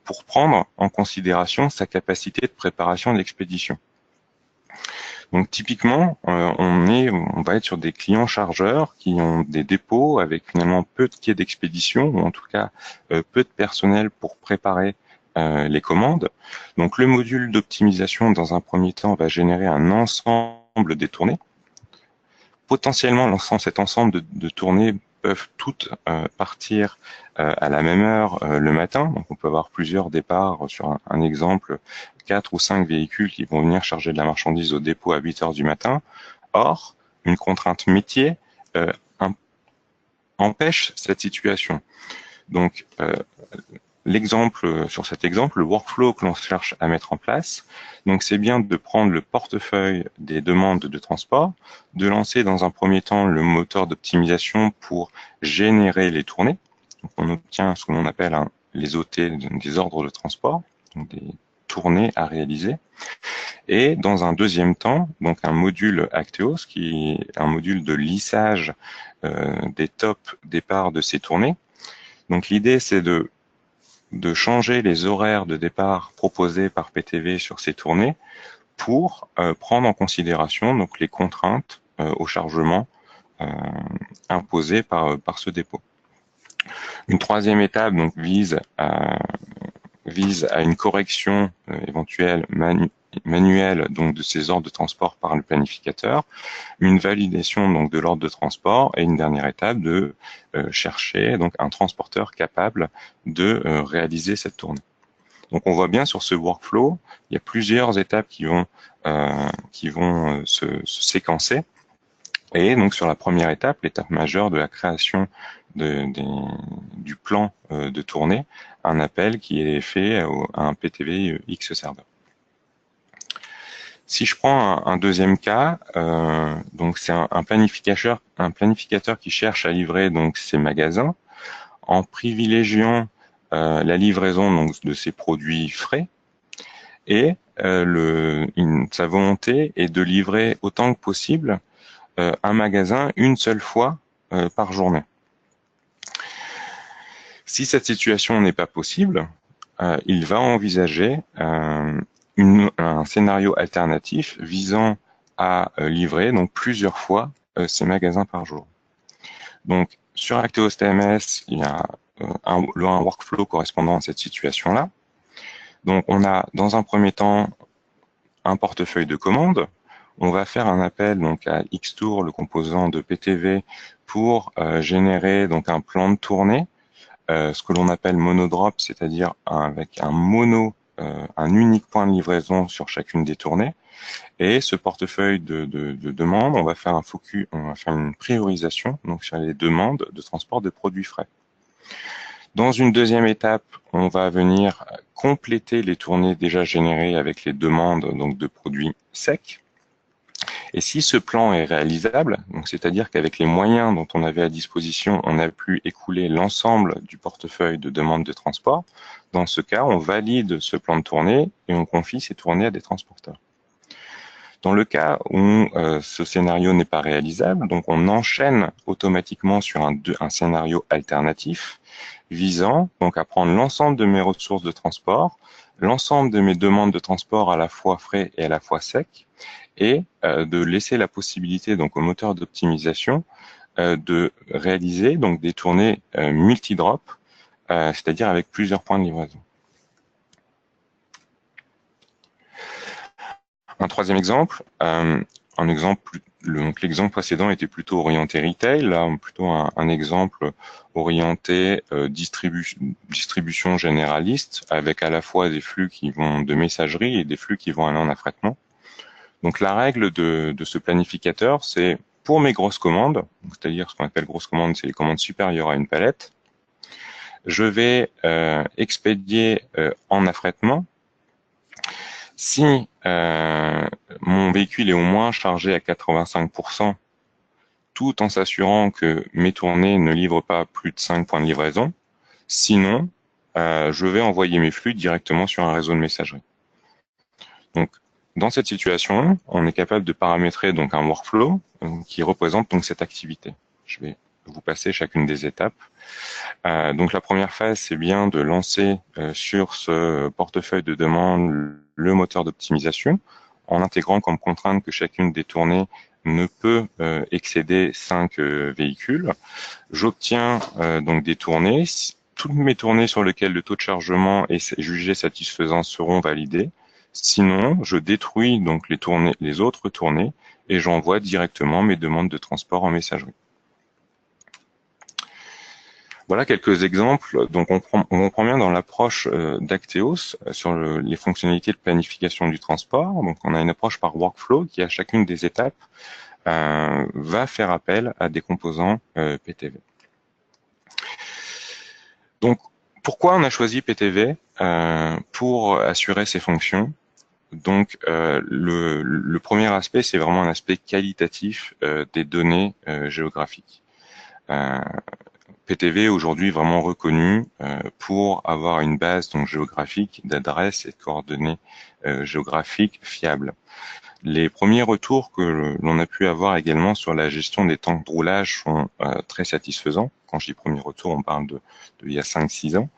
pour prendre en considération sa capacité de préparation d'expédition. Donc, typiquement, on va être sur des clients chargeurs qui ont des dépôts avec finalement peu de quais d'expédition ou en tout cas peu de personnel pour préparer les commandes. Donc le module d'optimisation, dans un premier temps, va générer un ensemble des tournées. Potentiellement, cet ensemble de tournées peuvent toutes partir à la même heure le matin. Donc on peut avoir plusieurs départs sur un exemple, 4 ou 5 véhicules qui vont venir charger de la marchandise au dépôt à 8 heures du matin. Or, une contrainte métier empêche cette situation. Donc, sur cet exemple, le workflow que l'on cherche à mettre en place, donc c'est bien de prendre le portefeuille des demandes de transport, de lancer dans un premier temps le moteur d'optimisation pour générer les tournées. Donc on obtient ce que l'on appelle les OT, des ordres de transport, donc tournée à réaliser. Et dans un deuxième temps, donc un module Acteos, qui est un module de lissage des top départs de ces tournées. Donc l'idée, c'est de changer les horaires de départ proposés par PTV sur ces tournées pour prendre en considération donc les contraintes au chargement imposées par ce dépôt. Une troisième étape donc vise à une correction éventuelle manuelle donc de ces ordres de transport par le planificateur, une validation donc de l'ordre de transport et une dernière étape de chercher donc un transporteur capable de réaliser cette tournée. Donc on voit bien sur ce workflow, il y a plusieurs étapes qui vont se séquencer. Et donc sur la première étape, l'étape majeure de la création du plan de tournée, un appel qui est fait à un PTV X serveur. Si je prends un deuxième cas, donc c'est un planificateur qui cherche à livrer donc ses magasins en privilégiant la livraison donc de ses produits frais et sa volonté est de livrer autant que possible un magasin une seule fois par journée. Si cette situation n'est pas possible, il va envisager un scénario alternatif visant à livrer donc plusieurs fois ces magasins par jour. Donc sur Acteos TMS, il y a un workflow correspondant à cette situation-là. Donc on a dans un premier temps un portefeuille de commandes. On va faire un appel donc à Xtour, le composant de PTV, pour générer donc un plan de tournée, ce que l'on appelle monodrop, c'est-à-dire avec un unique point de livraison sur chacune des tournées. Et ce portefeuille de demandes, on va faire une priorisation donc sur les demandes de transport de produits frais. Dans une deuxième étape, on va venir compléter les tournées déjà générées avec les demandes donc de produits secs. Et si ce plan est réalisable, c'est-à-dire qu'avec les moyens dont on avait à disposition, on a pu écouler l'ensemble du portefeuille de demandes de transport, dans ce cas, on valide ce plan de tournée et on confie ces tournées à des transporteurs. Dans le cas où ce scénario n'est pas réalisable, donc on enchaîne automatiquement sur un scénario alternatif visant donc à prendre l'ensemble de mes ressources de transport, l'ensemble de mes demandes de transport à la fois frais et à la fois secs, et de laisser la possibilité donc au moteur d'optimisation de réaliser donc des tournées multi-drop, c'est-à-dire avec plusieurs points de livraison. Un troisième exemple, l'exemple précédent était plutôt orienté retail, là plutôt un exemple orienté distribution généraliste, avec à la fois des flux qui vont de messagerie et des flux qui vont aller en affrètement. Donc la règle de ce planificateur, c'est pour mes grosses commandes, c'est-à-dire ce qu'on appelle grosses commandes, c'est les commandes supérieures à une palette, je vais expédier en affrètement. Si mon véhicule est au moins chargé à 85%, tout en s'assurant que mes tournées ne livrent pas plus de 5 points de livraison, sinon, je vais envoyer mes flux directement sur un réseau de messagerie. Donc, dans cette situation, on est capable de paramétrer donc un workflow qui représente donc cette activité. Je vais vous passer chacune des étapes. Donc la première phase, c'est bien de lancer sur ce portefeuille de demande le moteur d'optimisation en intégrant comme contrainte que chacune des tournées ne peut excéder 5 véhicules. J'obtiens donc des tournées. Toutes mes tournées sur lesquelles le taux de chargement est jugé satisfaisant seront validées. Sinon, je détruis donc les autres tournées et j'envoie directement mes demandes de transport en messagerie. Voilà quelques exemples. Donc, on comprend bien dans l'approche d'Acteos sur les fonctionnalités de planification du transport. Donc, on a une approche par workflow qui, à chacune des étapes, va faire appel à des composants PTV. Donc, pourquoi on a choisi PTV pour assurer ces fonctions? Donc, le premier aspect, c'est vraiment un aspect qualitatif des données géographiques. PTV est aujourd'hui vraiment reconnu pour avoir une base donc géographique d'adresses et de coordonnées géographiques fiables. Les premiers retours que l'on a pu avoir également sur la gestion des temps de roulage sont très satisfaisants. Quand je dis premier retour, on parle de il y a 5-6 ans.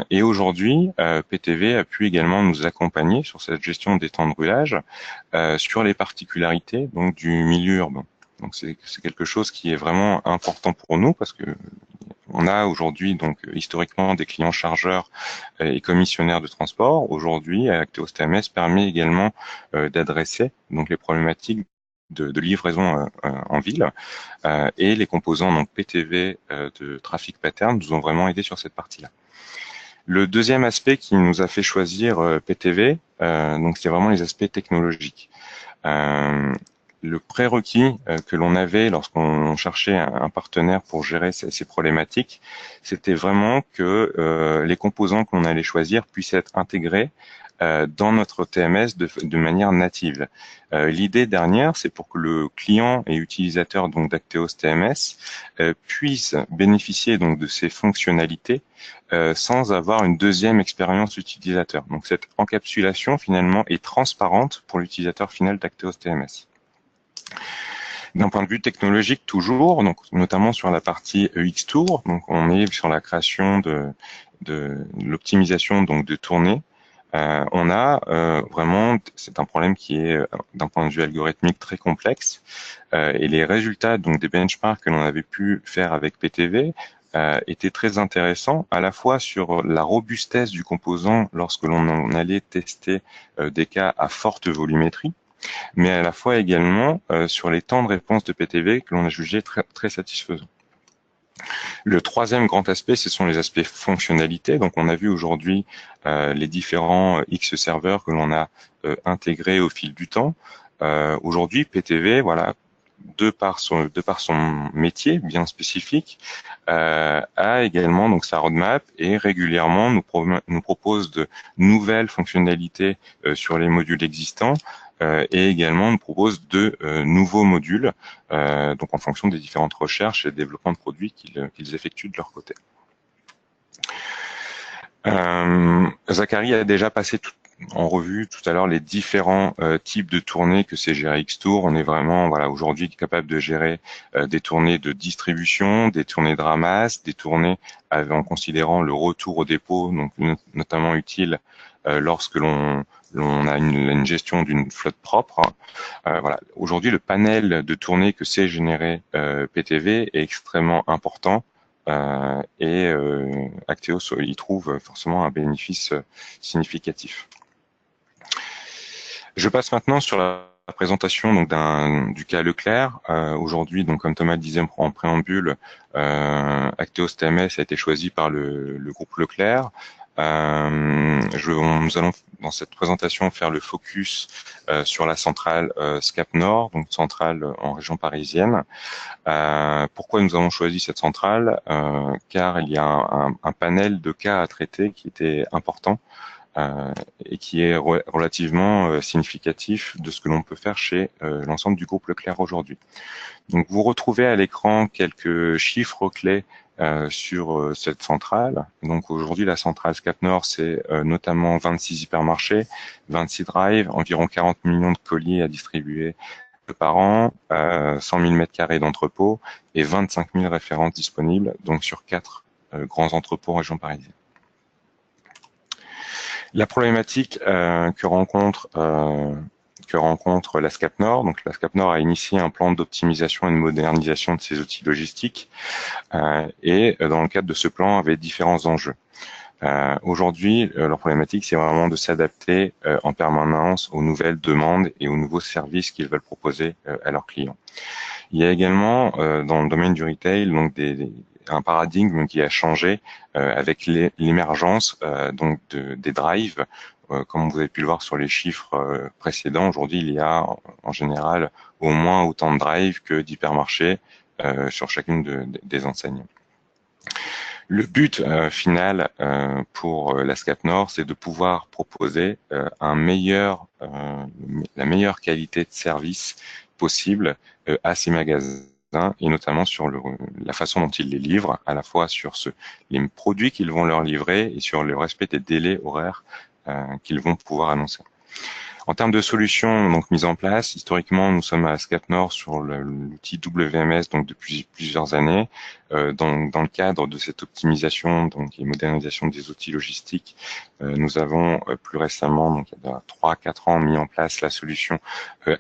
Et aujourd'hui, PTV a pu également nous accompagner sur cette gestion des temps de roulage sur les particularités donc du milieu urbain. Donc c'est quelque chose qui est vraiment important pour nous parce que on a aujourd'hui donc historiquement des clients chargeurs et commissionnaires de transport. Aujourd'hui, Acteos TMS permet également d'adresser donc les problématiques de livraison en ville et les composants donc PTV de trafic pattern nous ont vraiment aidé sur cette partie-là. Le deuxième aspect qui nous a fait choisir PTV, donc c'est vraiment les aspects technologiques. Le prérequis que l'on avait lorsqu'on cherchait un partenaire pour gérer ces problématiques, c'était vraiment que les composants qu'on allait choisir puissent être intégrés dans notre TMS de manière native. L'idée dernière, c'est pour que le client et utilisateur donc d'Acteos TMS puisse bénéficier donc de ces fonctionnalités sans avoir une deuxième expérience utilisateur. Donc cette encapsulation finalement est transparente pour l'utilisateur final d'Acteos TMS. D'un point de vue technologique toujours, donc notamment sur la partie EX Tour, donc on est sur la création de l'optimisation donc de tournées. On a vraiment, c'est un problème qui est d'un point de vue algorithmique très complexe et les résultats donc des benchmarks que l'on avait pu faire avec PTV étaient très intéressants à la fois sur la robustesse du composant lorsque l'on allait tester des cas à forte volumétrie, mais à la fois également sur les temps de réponse de PTV que l'on a jugé très satisfaisants. Le troisième grand aspect, ce sont les aspects fonctionnalités. Donc, on a vu aujourd'hui les différents X serveurs que l'on a intégrés au fil du temps. Aujourd'hui, PTV, voilà, de par son métier bien spécifique, a également donc sa roadmap et régulièrement nous propose de nouvelles fonctionnalités sur les modules existants. Et également nous propose de nouveaux modules, donc en fonction des différentes recherches et développements de produits qu'ils effectuent de leur côté. Zachary a déjà passé en revue tout à l'heure les différents types de tournées que c'est gérer Xtour. On est vraiment aujourd'hui capable de gérer des tournées de distribution, des tournées de ramasse, des tournées en considérant le retour au dépôt, donc notamment utile lorsque l'on a une gestion d'une flotte propre. Aujourd'hui, le panel de tournées que sait générer PTV est extrêmement important et Acteos y trouve forcément un bénéfice significatif. Je passe maintenant sur la présentation donc du cas Leclerc. Aujourd'hui, donc comme Thomas le disait en préambule, Acteos TMS a été choisi par le groupe Leclerc. Nous allons dans cette présentation faire le focus sur la centrale SCAP Nord, donc centrale en région parisienne. Pourquoi nous avons choisi cette centrale? Car il y a un panel de cas à traiter qui était important et qui est relativement significatif de ce que l'on peut faire chez l'ensemble du groupe Leclerc aujourd'hui. Donc vous retrouvez à l'écran quelques chiffres clés sur cette centrale. Donc aujourd'hui, la centrale SCAP Nord, c'est notamment 26 hypermarchés, 26 drives, environ 40 millions de colis à distribuer par an, 100 000 m² d'entrepôts et 25 000 références disponibles, donc sur 4 grands entrepôts en région parisienne. La problématique que rencontre la SCAP Nord. Donc la SCAP Nord a initié un plan d'optimisation et de modernisation de ses outils logistiques et dans le cadre de ce plan avait différents enjeux. Aujourd'hui, leur problématique, c'est vraiment de s'adapter en permanence aux nouvelles demandes et aux nouveaux services qu'ils veulent proposer à leurs clients. Il y a également dans le domaine du retail donc un paradigme qui a changé avec l'émergence donc des drives. Comme vous avez pu le voir sur les chiffres précédents, aujourd'hui il y a en général au moins autant de drives que d'hypermarchés sur chacune des enseignes. Le but final pour la SCAP Nord, c'est de pouvoir proposer la meilleure qualité de service possible à ces magasins et notamment sur la façon dont ils les livrent, à la fois sur les produits qu'ils vont leur livrer et sur le respect des délais horaires qu'ils vont pouvoir annoncer. En termes de solutions donc mises en place, historiquement, nous sommes à SCAP Nord sur l'outil WMS donc depuis plusieurs années. Dans le cadre de cette optimisation donc et modernisation des outils logistiques, nous avons plus récemment, donc il y a 3-4 ans, mis en place la solution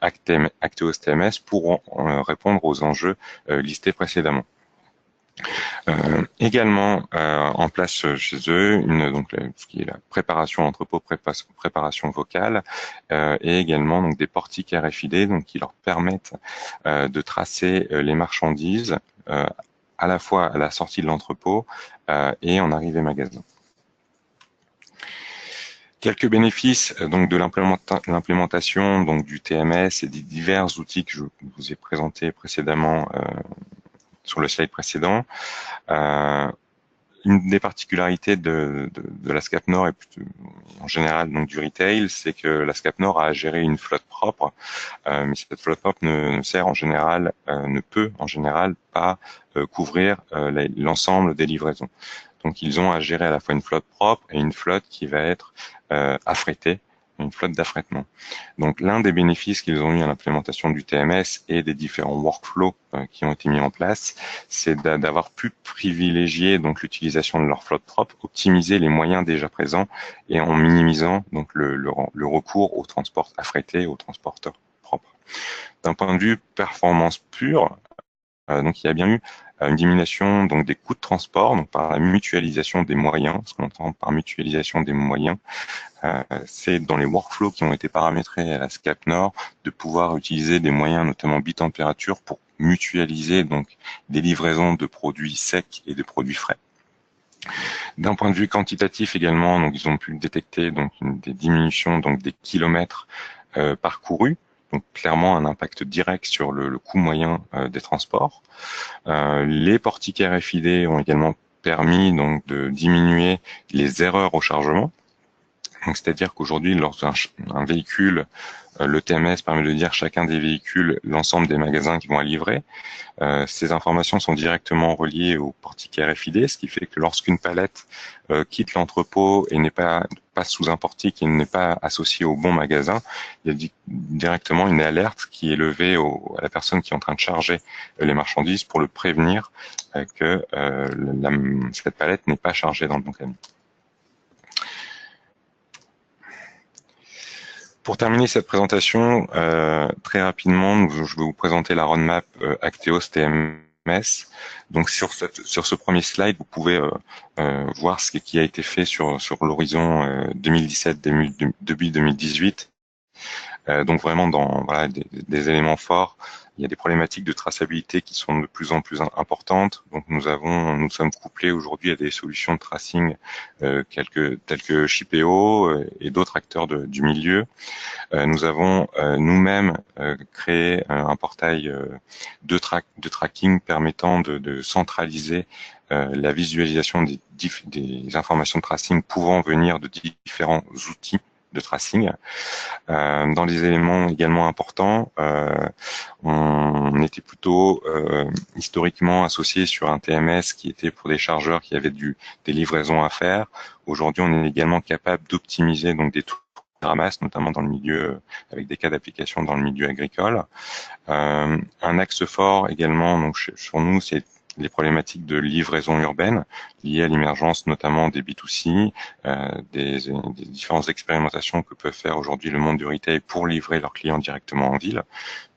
Acteos TMS pour répondre aux enjeux listés précédemment. Également en place chez eux ce qui est la préparation entrepôt, préparation vocale, et également donc des portiques RFID donc qui leur permettent de tracer les marchandises à la fois à la sortie de l'entrepôt et en arrivée magasin. Quelques bénéfices donc de l'implémentation donc du TMS et des divers outils que je vous ai présentés précédemment sur le slide précédent. Une des particularités de la SCAP Nord et en général donc du retail, c'est que la SCAP Nord a à gérer une flotte propre, mais cette flotte propre ne peut en général pas couvrir l'ensemble des livraisons. Donc ils ont à gérer à la fois une flotte propre et une flotte qui va être affrétée, une flotte d'affrètement. Donc l'un des bénéfices qu'ils ont eu à l'implémentation du TMS et des différents workflows qui ont été mis en place, c'est d'avoir pu privilégier donc l'utilisation de leur flotte propre, optimiser les moyens déjà présents et en minimisant donc le recours au transport affrété, aux transporteurs propres. D'un point de vue performance pure, donc il y a bien eu une diminution donc des coûts de transport, donc par la mutualisation des moyens. Ce qu'on entend par mutualisation des moyens, c'est dans les workflows qui ont été paramétrés à la SCAP Nord de pouvoir utiliser des moyens, notamment bitempérature, pour mutualiser donc des livraisons de produits secs et de produits frais. D'un point de vue quantitatif également, donc ils ont pu détecter donc des diminutions donc des kilomètres parcourus. Donc clairement un impact direct sur le coût moyen des transports. Les portiques RFID ont également permis donc de diminuer les erreurs au chargement. Donc c'est-à-dire qu'aujourd'hui, lorsqu'un véhicule, le TMS permet de dire chacun des véhicules, l'ensemble des magasins qui vont à livrer. Ces informations sont directement reliées au portique RFID, ce qui fait que lorsqu'une palette quitte l'entrepôt et passe sous un portique et n'est pas associée au bon magasin, il y a directement une alerte qui est levée à la personne qui est en train de charger les marchandises pour le prévenir que cette palette n'est pas chargée dans le bon camion. Pour terminer cette présentation, très rapidement, je vais vous présenter la roadmap Acteos TMS. Donc sur ce premier slide, vous pouvez voir ce qui a été fait sur l'horizon 2017-2018. Donc vraiment dans des éléments forts. Il y a des problématiques de traçabilité qui sont de plus en plus importantes. Donc nous sommes couplés aujourd'hui à des solutions de tracing telles que Shipeo et d'autres acteurs du milieu. Nous avons nous-mêmes créé un portail de tracking permettant de centraliser la visualisation des informations de tracing pouvant venir de différents outils de tracing. Dans les éléments également importants, on était plutôt historiquement associé sur un TMS qui était pour des chargeurs qui avaient des livraisons à faire. Aujourd'hui, on est également capable d'optimiser donc des tours de ramasse, notamment dans le milieu, avec des cas d'application dans le milieu agricole. Un axe fort également donc sur nous, c'est les problématiques de livraison urbaine liées à l'émergence notamment des B2C, des différentes expérimentations que peut faire aujourd'hui le monde du retail pour livrer leurs clients directement en ville.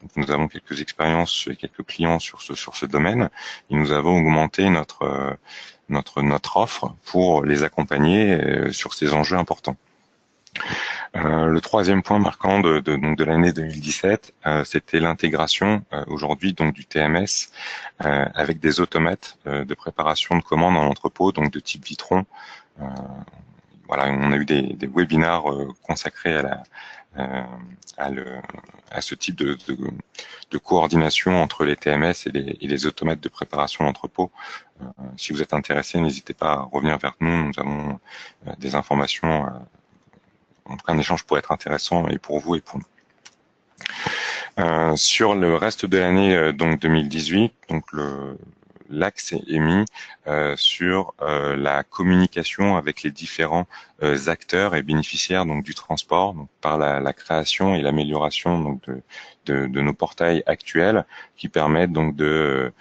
Donc, nous avons quelques expériences et quelques clients sur ce domaine et nous avons augmenté notre offre pour les accompagner sur ces enjeux importants. Le troisième point marquant de l'année 2017, c'était l'intégration aujourd'hui donc du TMS avec des automates de préparation de commandes en entrepôt, donc de type Vitron. Voilà, on a eu des webinars consacrés à ce type de coordination entre les TMS et les automates de préparation d'entrepôt. Si vous êtes intéressé, n'hésitez pas à revenir vers nous. Nous avons des informations. En tout cas, un échange pourrait être intéressant et pour vous et pour nous. Sur le reste de l'année donc 2018, donc l'axe est mis sur la communication avec les différents acteurs et bénéficiaires donc du transport, donc par la création et l'amélioration donc de nos portails actuels qui permettent donc de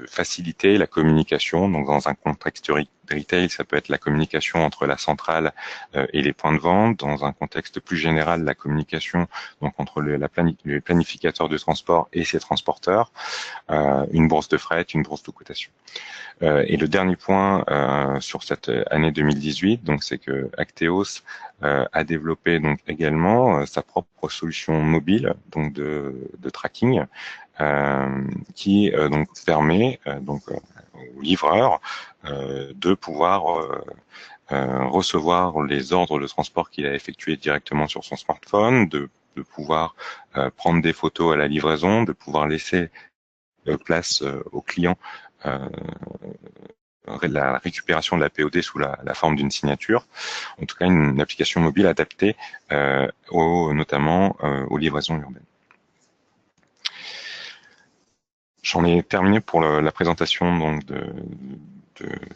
faciliter la communication. Donc dans un contexte retail, ça peut être la communication entre la centrale et les points de vente. Dans un contexte plus général, la communication donc entre les planificateurs de transport et ses transporteurs, une bourse de fret, une bourse de cotation. Et le dernier point sur cette année 2018, donc c'est que Acteos a développé donc également sa propre solution mobile donc de tracking qui donc permet donc aux livreurs de pouvoir recevoir les ordres de transport qu'il a effectués directement sur son smartphone, de pouvoir prendre des photos à la livraison, de pouvoir laisser place au client la récupération de la POD sous la forme d'une signature. En tout cas, une application mobile adaptée notamment aux livraisons urbaines. J'en ai terminé pour la présentation donc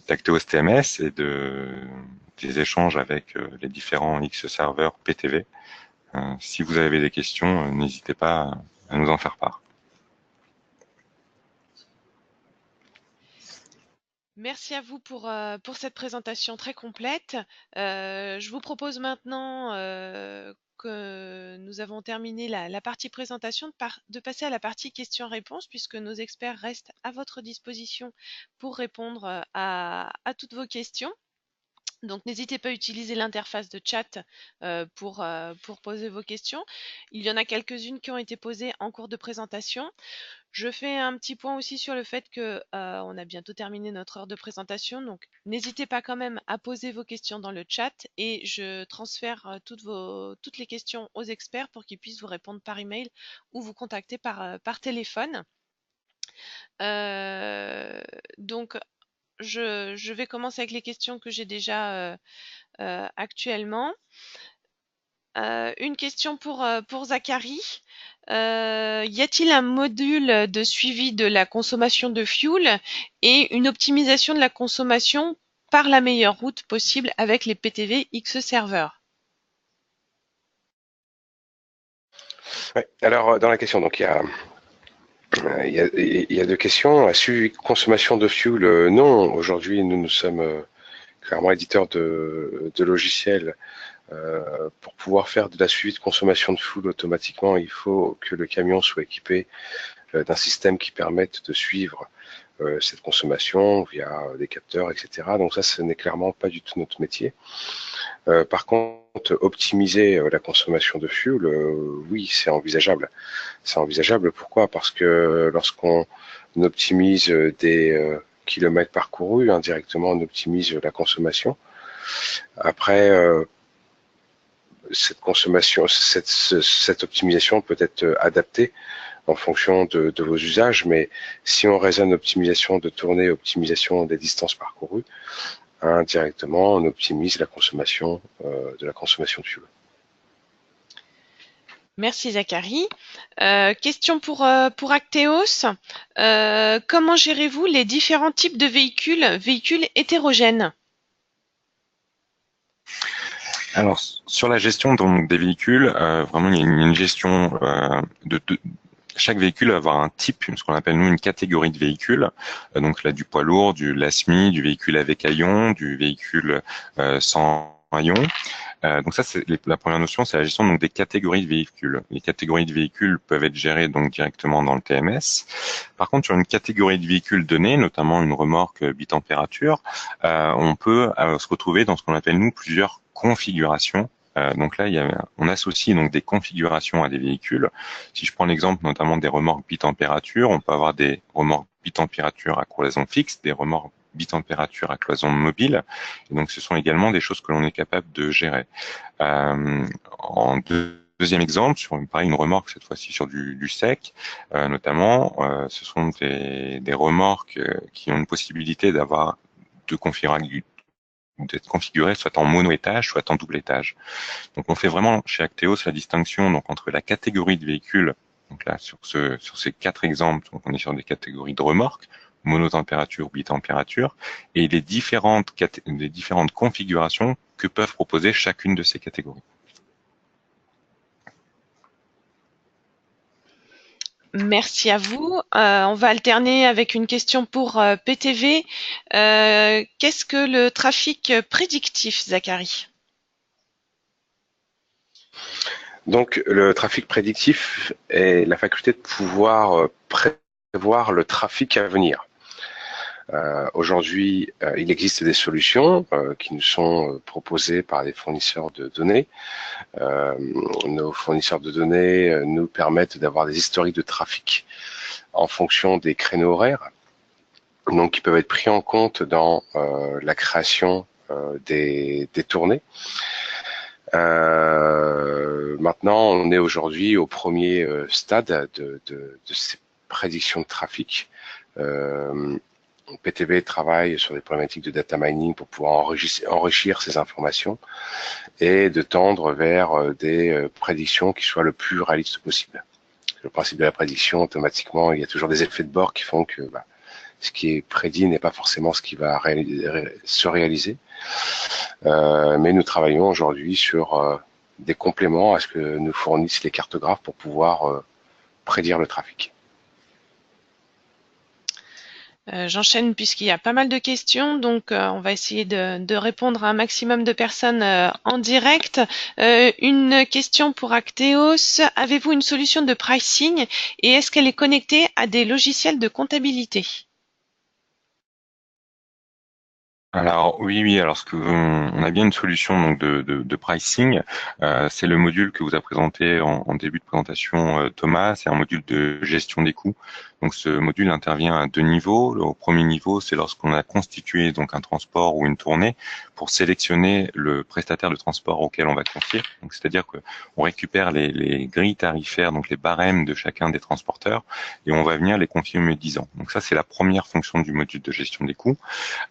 d'Acteos TMS et des échanges avec les différents X serveurs PTV. Si vous avez des questions, n'hésitez pas à nous en faire part. Merci à vous pour cette présentation très complète. Je vous propose maintenant que nous avons terminé la partie présentation de passer à la partie questions-réponses puisque nos experts restent à votre disposition pour répondre à toutes vos questions. Donc n'hésitez pas à utiliser l'interface de chat pour poser vos questions. Il y en a quelques-unes qui ont été posées en cours de présentation. Je fais un petit point aussi sur le fait que on a bientôt terminé notre heure de présentation, donc n'hésitez pas quand même à poser vos questions dans le chat et je transfère toutes les questions aux experts pour qu'ils puissent vous répondre par email ou vous contacter par téléphone. Donc je vais commencer avec les questions que j'ai déjà actuellement. Une question pour Zachary. Y a-t-il un module de suivi de la consommation de fuel et une optimisation de la consommation par la meilleure route possible avec les PTV X serveurs? Ouais, alors, dans la question, donc il y a deux questions. La suivi consommation de fuel, non. Aujourd'hui, nous sommes clairement éditeurs de logiciels. Pour pouvoir faire de la suivi de consommation de fuel automatiquement, il faut que le camion soit équipé d'un système qui permette de suivre cette consommation via des capteurs, etc. Donc ça, ce n'est clairement pas du tout notre métier. Par contre, optimiser la consommation de fuel, oui, c'est envisageable. C'est envisageable. Pourquoi? Parce que lorsqu'on optimise des kilomètres parcourus, indirectement, on optimise la consommation. Après, cette consommation, cette optimisation peut être adaptée en fonction de vos usages, mais si on raisonne optimisation de tournée, optimisation des distances parcourues, indirectement, on optimise la consommation de fuel. Merci Zachary. Question pour Acteos. Comment gérez-vous les différents types de véhicules hétérogènes? Alors, sur la gestion donc, des véhicules, vraiment, il y a une gestion chaque véhicule va avoir un type, ce qu'on appelle nous une catégorie de véhicule. Donc là, du poids lourd, du LASMI, du véhicule avec haillons, du véhicule sans haillons. Donc ça, c'est la première notion, c'est la gestion donc des catégories de véhicules. Les catégories de véhicules peuvent être gérées donc directement dans le TMS. Par contre, sur une catégorie de véhicules donnée, notamment une remorque bitempérature, on peut se retrouver dans ce qu'on appelle nous plusieurs configurations. Donc là, on associe donc des configurations à des véhicules. Si je prends l'exemple notamment des remorques bitempérature, on peut avoir des remorques bitempérature à croisement fixe, des remorques bitempérature à cloison mobile. Et donc, ce sont également des choses que l'on est capable de gérer. En deuxième exemple, sur une remorque, cette fois-ci sur du sec, notamment, ce sont des remorques qui ont une possibilité d'avoir deux d'être configuré soit en mono-étage, soit en double étage. Donc on fait vraiment chez Acteos la distinction donc entre la catégorie de véhicules, donc là sur ces 4 exemples, donc on est sur des catégories de remorques, monotempérature, bitempérature, et les différentes configurations que peuvent proposer chacune de ces catégories. Merci à vous. On va alterner avec une question pour PTV. Qu'est-ce que le trafic prédictif, Zachary? Donc, le trafic prédictif est la faculté de pouvoir prévoir le trafic à venir. Aujourd'hui, il existe des solutions qui nous sont proposées par des fournisseurs de données. Nos fournisseurs de données nous permettent d'avoir des historiques de trafic en fonction des créneaux horaires, donc qui peuvent être pris en compte dans la création des tournées. Maintenant, on est aujourd'hui au premier stade de ces prédictions de trafic. PTV travaille sur des problématiques de data mining pour pouvoir enrichir ces informations et de tendre vers des prédictions qui soient le plus réalistes possible. Le principe de la prédiction, automatiquement, il y a toujours des effets de bord qui font que ce qui est prédit n'est pas forcément ce qui va se réaliser. Mais nous travaillons aujourd'hui sur des compléments à ce que nous fournissent les cartographes pour pouvoir prédire le trafic. J'enchaîne puisqu'il y a pas mal de questions, donc on va essayer de répondre à un maximum de personnes en direct. Une question pour Acteos. Avez-vous une solution de pricing et est-ce qu'elle est connectée à des logiciels de comptabilité? Alors oui, alors on a bien une solution donc de pricing. C'est le module que vous a présenté en début de présentation Thomas. C'est un module de gestion des coûts. Donc ce module intervient à 2 niveaux. Au premier niveau, c'est lorsqu'on a constitué donc un transport ou une tournée pour sélectionner le prestataire de transport auquel on va confier. Donc c'est-à-dire que on récupère les grilles tarifaires, donc les barèmes de chacun des transporteurs, et on va venir les confier au médisant. Donc ça, c'est la première fonction du module de gestion des coûts.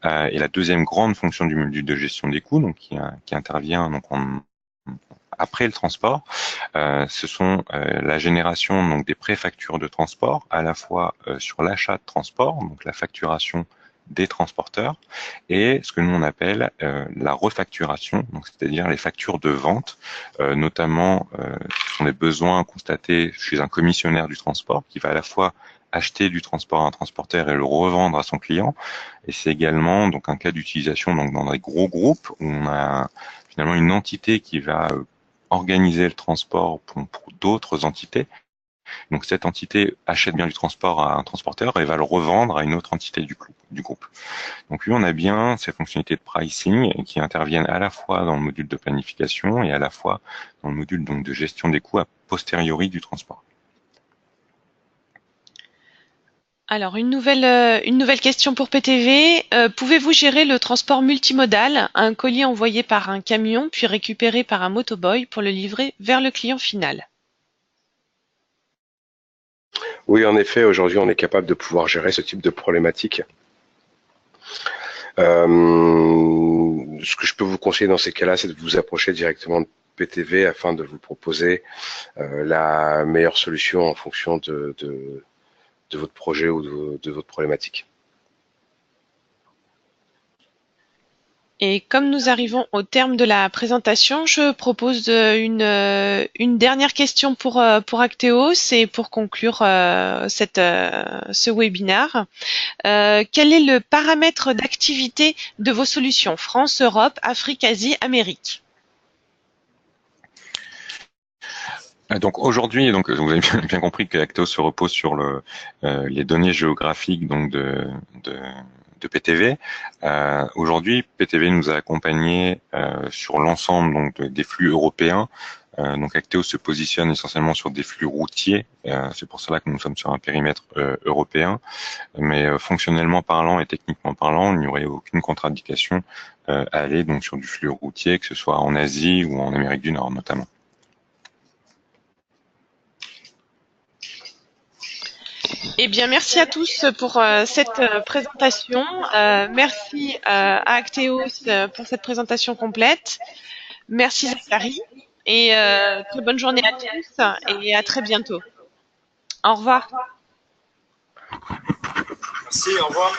Et la deuxième grande fonction du module de gestion des coûts, donc qui intervient donc après le transport, ce sont la génération donc des préfactures de transport, à la fois sur l'achat de transport, donc la facturation des transporteurs, et ce que nous on appelle la refacturation, donc c'est-à-dire les factures de vente, notamment ce sont des besoins constatés chez un commissionnaire du transport qui va à la fois acheter du transport à un transporteur et le revendre à son client. Et c'est également donc un cas d'utilisation donc dans des gros groupes où on a finalement une entité qui va organiser le transport pour d'autres entités. Donc cette entité achète bien du transport à un transporteur et va le revendre à une autre entité du groupe. Donc lui, on a bien ces fonctionnalités de pricing qui interviennent à la fois dans le module de planification et à la fois dans le module donc de gestion des coûts a posteriori du transport. Alors, une nouvelle question pour PTV. Pouvez-vous gérer le transport multimodal, un colis envoyé par un camion puis récupéré par un motoboy pour le livrer vers le client final? Oui, en effet, aujourd'hui, on est capable de pouvoir gérer ce type de problématique. Ce que je peux vous conseiller dans ces cas-là, c'est de vous approcher directement de PTV afin de vous proposer la meilleure solution en fonction de votre projet ou de votre problématique. Et comme nous arrivons au terme de la présentation, je propose une dernière question pour Acteos et pour conclure ce webinaire. Quel est le paramètre d'activité de vos solutions France, Europe, Afrique, Asie, Amérique? Donc aujourd'hui, donc vous avez bien compris que Acteos se repose sur les données géographiques donc de PTV. Aujourd'hui, PTV nous a accompagnés sur l'ensemble donc des flux européens. Donc Acteos se positionne essentiellement sur des flux routiers. C'est pour cela que nous sommes sur un périmètre européen. Mais fonctionnellement parlant et techniquement parlant, il n'y aurait aucune contre-indication à aller donc sur du flux routier, que ce soit en Asie ou en Amérique du Nord notamment. Eh bien, merci à tous pour cette présentation. Merci à Acteos pour cette présentation complète. Merci Zachary et très bonne journée à tous et à très bientôt. Au revoir. Merci, au revoir.